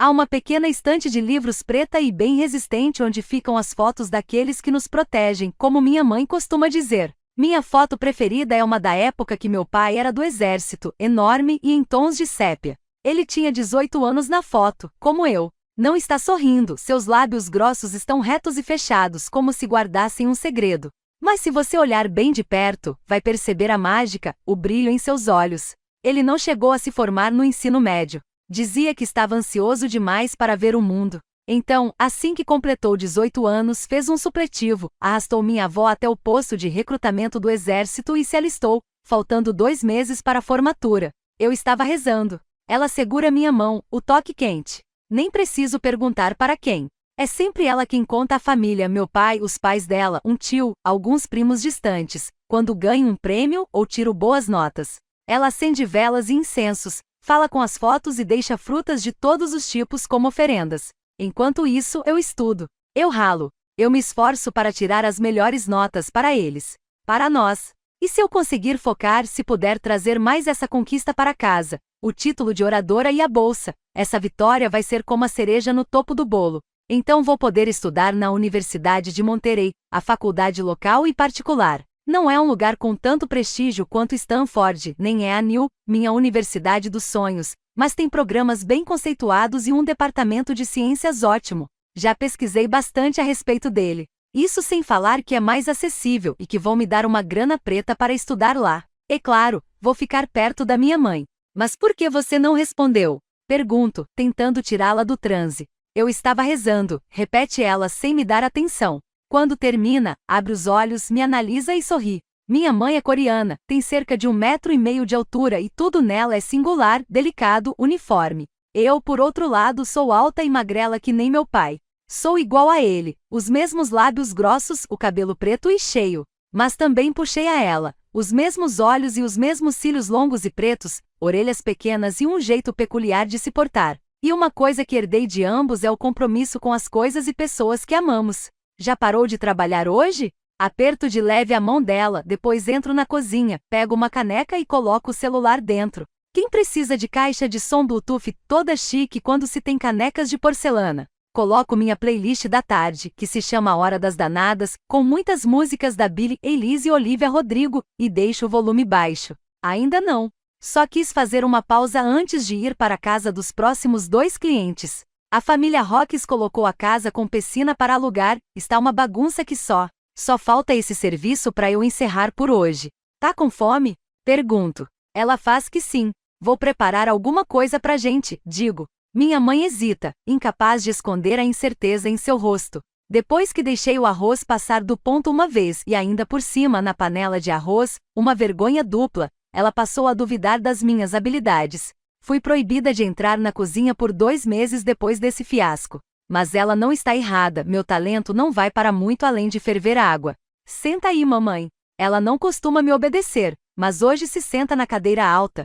Há uma pequena estante de livros preta e bem resistente onde ficam as fotos daqueles que nos protegem, como minha mãe costuma dizer. Minha foto preferida é uma da época que meu pai era do exército, enorme e em tons de sépia. Ele tinha 18 anos na foto, como eu. Não está sorrindo, seus lábios grossos estão retos e fechados, como se guardassem um segredo. Mas se você olhar bem de perto, vai perceber a mágica, o brilho em seus olhos. Ele não chegou a se formar no ensino médio. Dizia que estava ansioso demais para ver o mundo. Então, assim que completou 18 anos, fez um supletivo, arrastou minha avó até o posto de recrutamento do exército e se alistou, faltando 2 meses para a formatura. Eu estava rezando. Ela segura minha mão, o toque quente. Nem preciso perguntar para quem. É sempre ela quem conta à família, meu pai, os pais dela, um tio, alguns primos distantes, quando ganho um prêmio ou tiro boas notas. Ela acende velas e incensos, fala com as fotos e deixa frutas de todos os tipos como oferendas. Enquanto isso, eu estudo. Eu ralo. Eu me esforço para tirar as melhores notas para eles. Para nós. E se eu conseguir focar, se puder trazer mais essa conquista para casa, o título de oradora e a bolsa, essa vitória vai ser como a cereja no topo do bolo. Então vou poder estudar na Universidade de Monterey, a faculdade local e particular. Não é um lugar com tanto prestígio quanto Stanford, nem é a New, minha universidade dos sonhos, mas tem programas bem conceituados e um departamento de ciências ótimo. Já pesquisei bastante a respeito dele. Isso sem falar que é mais acessível e que vão me dar uma grana preta para estudar lá. E claro, vou ficar perto da minha mãe. Mas por que você não respondeu? Pergunto, tentando tirá-la do transe. Eu estava rezando, repete ela sem me dar atenção. Quando termina, abre os olhos, me analisa e sorri. Minha mãe é coreana, tem cerca de 1,5 metro de altura e tudo nela é singular, delicado, uniforme. Eu, por outro lado, sou alta e magrela que nem meu pai. Sou igual a ele, os mesmos lábios grossos, o cabelo preto e cheio. Mas também puxei a ela, os mesmos olhos e os mesmos cílios longos e pretos, orelhas pequenas e um jeito peculiar de se portar. E uma coisa que herdei de ambos é o compromisso com as coisas e pessoas que amamos. Já parou de trabalhar hoje? Aperto de leve a mão dela, depois entro na cozinha, pego uma caneca e coloco o celular dentro. Quem precisa de caixa de som Bluetooth toda chique quando se tem canecas de porcelana? Coloco minha playlist da tarde, que se chama Hora das Danadas, com muitas músicas da Billie Eilish e Olivia Rodrigo, e deixo o volume baixo. Ainda não. Só quis fazer uma pausa antes de ir para a casa dos próximos 2 clientes. A família Rocks colocou a casa com piscina para alugar, está uma bagunça que só. Só falta esse serviço para eu encerrar por hoje. Tá com fome? Pergunto. Ela faz que sim. Vou preparar alguma coisa pra gente, digo. Minha mãe hesita, incapaz de esconder a incerteza em seu rosto. Depois que deixei o arroz passar do ponto uma vez e ainda por cima na panela de arroz, uma vergonha dupla, ela passou a duvidar das minhas habilidades. Fui proibida de entrar na cozinha por 2 meses depois desse fiasco. Mas ela não está errada, meu talento não vai para muito além de ferver água. Senta aí, mamãe. Ela não costuma me obedecer, mas hoje se senta na cadeira alta.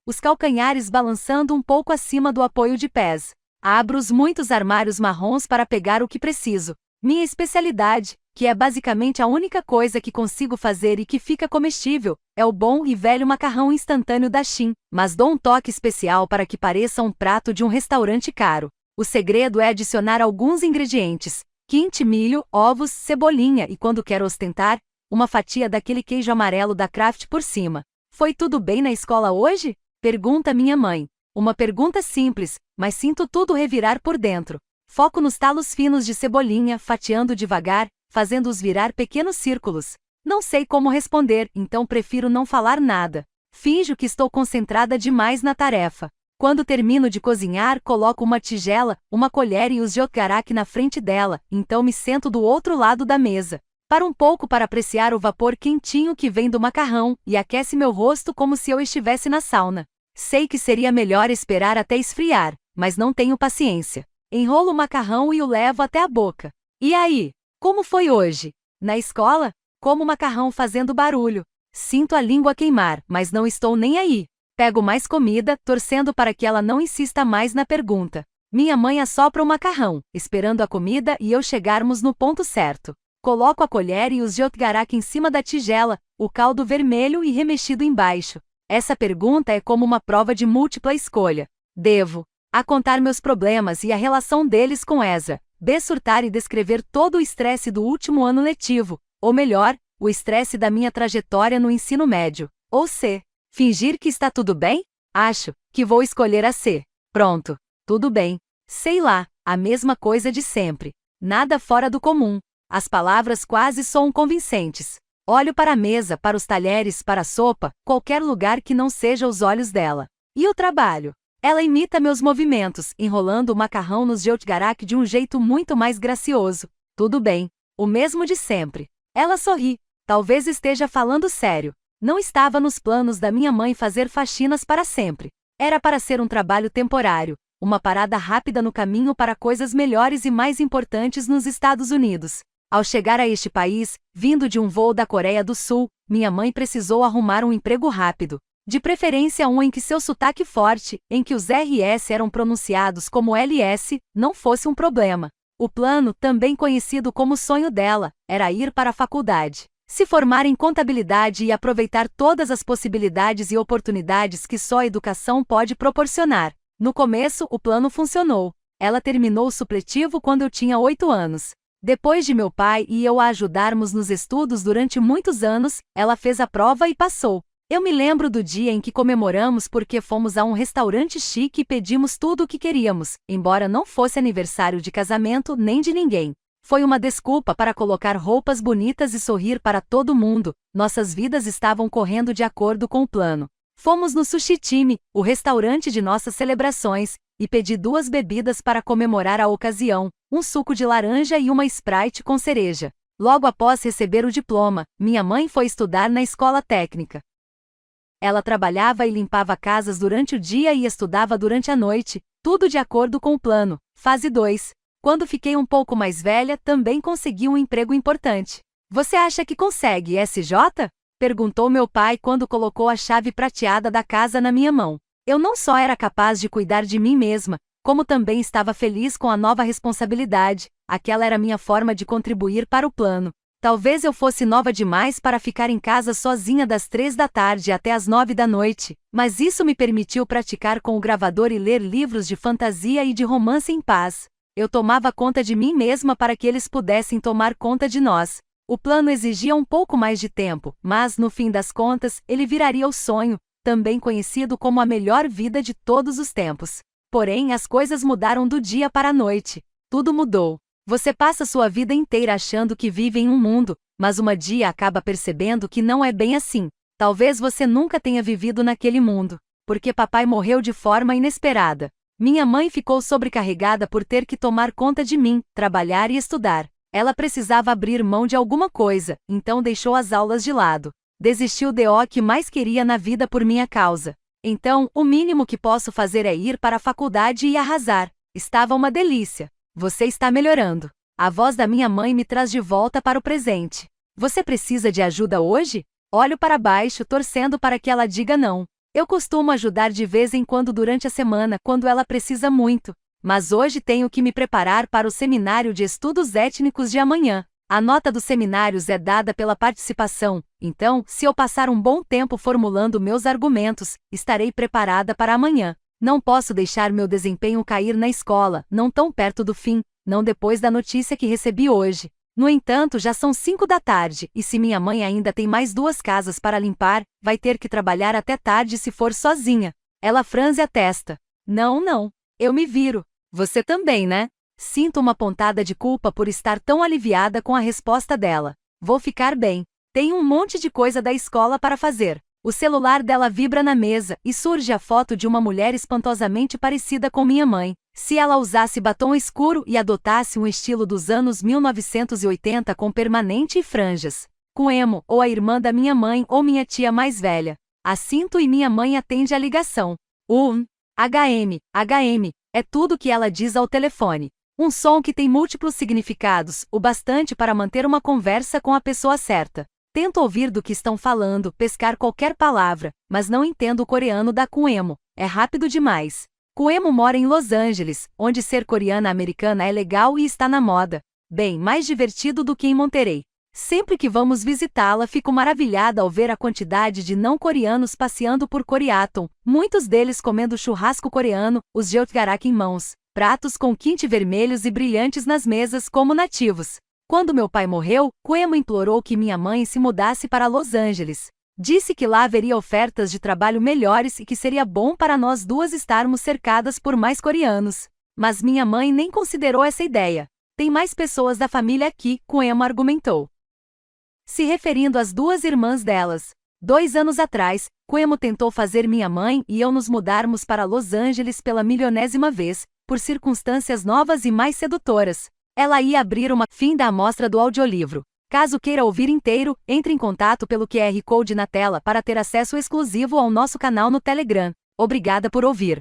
Os calcanhares balançando um pouco acima do apoio de pés. Abro os muitos armários marrons para pegar o que preciso. Minha especialidade, que é basicamente a única coisa que consigo fazer e que fica comestível, é o bom e velho macarrão instantâneo da Shein, mas dou um toque especial para que pareça um prato de um restaurante caro. O segredo é adicionar alguns ingredientes: quente, milho, ovos, cebolinha e, quando quero ostentar, uma fatia daquele queijo amarelo da Kraft por cima. Foi tudo bem na escola hoje? Pergunta minha mãe. Uma pergunta simples, mas sinto tudo revirar por dentro. Foco nos talos finos de cebolinha, fatiando devagar, fazendo-os virar pequenos círculos. Não sei como responder, então prefiro não falar nada. Finjo que estou concentrada demais na tarefa. Quando termino de cozinhar, coloco uma tigela, uma colher e os jotgarak na frente dela, então me sento do outro lado da mesa. Paro um pouco para apreciar o vapor quentinho que vem do macarrão e aquece meu rosto como se eu estivesse na sauna. Sei que seria melhor esperar até esfriar, mas não tenho paciência. Enrolo o macarrão e o levo até a boca. E aí? Como foi hoje? Na escola? Como macarrão fazendo barulho. Sinto a língua queimar, mas não estou nem aí. Pego mais comida, torcendo para que ela não insista mais na pergunta. Minha mãe assopra o macarrão, esperando a comida e eu chegarmos no ponto certo. Coloco a colher e os jotgarak em cima da tigela, o caldo vermelho e remexido embaixo. Essa pergunta é como uma prova de múltipla escolha. Devo A contar meus problemas e a relação deles com Ezra. B. Surtar e descrever todo o estresse do último ano letivo, ou melhor, o estresse da minha trajetória no ensino médio. Ou C. Fingir que está tudo bem? Acho que vou escolher a C. Pronto. Tudo bem. Sei lá, a mesma coisa de sempre. Nada fora do comum. As palavras quase soam convincentes. Olho para a mesa, para os talheres, para a sopa, qualquer lugar que não seja os olhos dela. E o trabalho? Ela imita meus movimentos, enrolando o macarrão nos Jeutgarak de um jeito muito mais gracioso. Tudo bem. O mesmo de sempre. Ela sorri. Talvez esteja falando sério. Não estava nos planos da minha mãe fazer faxinas para sempre. Era para ser um trabalho temporário, uma parada rápida no caminho para coisas melhores e mais importantes nos Estados Unidos. Ao chegar a este país, vindo de um voo da Coreia do Sul, minha mãe precisou arrumar um emprego rápido. De preferência um em que seu sotaque forte, em que os RS eram pronunciados como LS, não fosse um problema. O plano, também conhecido como sonho dela, era ir para a faculdade, se formar em contabilidade e aproveitar todas as possibilidades e oportunidades que só a educação pode proporcionar. No começo, o plano funcionou. Ela terminou o supletivo quando eu tinha 8 anos. Depois de meu pai e eu a ajudarmos nos estudos durante muitos anos, ela fez a prova e passou. Eu me lembro do dia em que comemoramos porque fomos a um restaurante chique e pedimos tudo o que queríamos, embora não fosse aniversário de casamento nem de ninguém. Foi uma desculpa para colocar roupas bonitas e sorrir para todo mundo. Nossas vidas estavam correndo de acordo com o plano. Fomos no Sushi Time, o restaurante de nossas celebrações, e pedi 2 bebidas para comemorar a ocasião, um suco de laranja e uma Sprite com cereja. Logo após receber o diploma, minha mãe foi estudar na escola técnica. Ela trabalhava e limpava casas durante o dia e estudava durante a noite, tudo de acordo com o plano. Fase 2. Quando fiquei um pouco mais velha, também consegui um emprego importante. Você acha que consegue, SJ? Perguntou meu pai quando colocou a chave prateada da casa na minha mão. Eu não só era capaz de cuidar de mim mesma, como também estava feliz com a nova responsabilidade. Aquela era minha forma de contribuir para o plano. Talvez eu fosse nova demais para ficar em casa sozinha das 3 da tarde até as 9 da noite, mas isso me permitiu praticar com o gravador e ler livros de fantasia e de romance em paz. Eu tomava conta de mim mesma para que eles pudessem tomar conta de nós. O plano exigia um pouco mais de tempo, mas, no fim das contas, ele viraria o sonho, também conhecido como a melhor vida de todos os tempos. Porém, as coisas mudaram do dia para a noite. Tudo mudou. Você passa sua vida inteira achando que vive em um mundo, mas um dia acaba percebendo que não é bem assim. Talvez você nunca tenha vivido naquele mundo, porque papai morreu de forma inesperada. Minha mãe ficou sobrecarregada por ter que tomar conta de mim, trabalhar e estudar. Ela precisava abrir mão de alguma coisa, então deixou as aulas de lado. Desistiu do que mais queria na vida por minha causa. Então, o mínimo que posso fazer é ir para a faculdade e arrasar. Estava uma delícia. Você está melhorando. A voz da minha mãe me traz de volta para o presente. Você precisa de ajuda hoje? Olho para baixo, torcendo para que ela diga não. Eu costumo ajudar de vez em quando durante a semana, quando ela precisa muito. Mas hoje tenho que me preparar para o seminário de estudos étnicos de amanhã. A nota dos seminários é dada pela participação, então, se eu passar um bom tempo formulando meus argumentos, estarei preparada para amanhã. Não posso deixar meu desempenho cair na escola, não tão perto do fim, não depois da notícia que recebi hoje. No entanto, já são 5 da tarde, e se minha mãe ainda tem mais 2 casas para limpar, vai ter que trabalhar até tarde se for sozinha. Ela franze a testa. Não, eu me viro. Você também, né? Sinto uma pontada de culpa por estar tão aliviada com a resposta dela. Vou ficar bem. Tenho um monte de coisa da escola para fazer. O celular dela vibra na mesa, e surge a foto de uma mulher espantosamente parecida com minha mãe. Se ela usasse batom escuro e adotasse um estilo dos anos 1980 com permanente e franjas. Com emo, ou a irmã da minha mãe ou minha tia mais velha. Assinto e minha mãe atende a ligação. HM, é tudo que ela diz ao telefone. Um som que tem múltiplos significados, o bastante para manter uma conversa com a pessoa certa. Tento ouvir do que estão falando, pescar qualquer palavra, mas não entendo o coreano da Kuemo. É rápido demais. Kuemo mora em Los Angeles, onde ser coreana americana é legal e está na moda. Bem, mais divertido do que em Monterey. Sempre que vamos visitá-la, fico maravilhada ao ver a quantidade de não-coreanos passeando por Koreaton, muitos deles comendo churrasco coreano, os jeotgarak em mãos, pratos com quinte vermelhos e brilhantes nas mesas como nativos. Quando meu pai morreu, Quemo implorou que minha mãe se mudasse para Los Angeles. Disse que lá haveria ofertas de trabalho melhores e que seria bom para nós duas estarmos cercadas por mais coreanos. Mas minha mãe nem considerou essa ideia. Tem mais pessoas da família aqui, Quemo argumentou. Se referindo às duas irmãs delas. 2 anos atrás, Quemo tentou fazer minha mãe e eu nos mudarmos para Los Angeles pela milionésima vez, por circunstâncias novas e mais sedutoras. Ela ia abrir uma fim da amostra do audiolivro. Caso queira ouvir inteiro, entre em contato pelo QR Code na tela para ter acesso exclusivo ao nosso canal no Telegram. Obrigada por ouvir.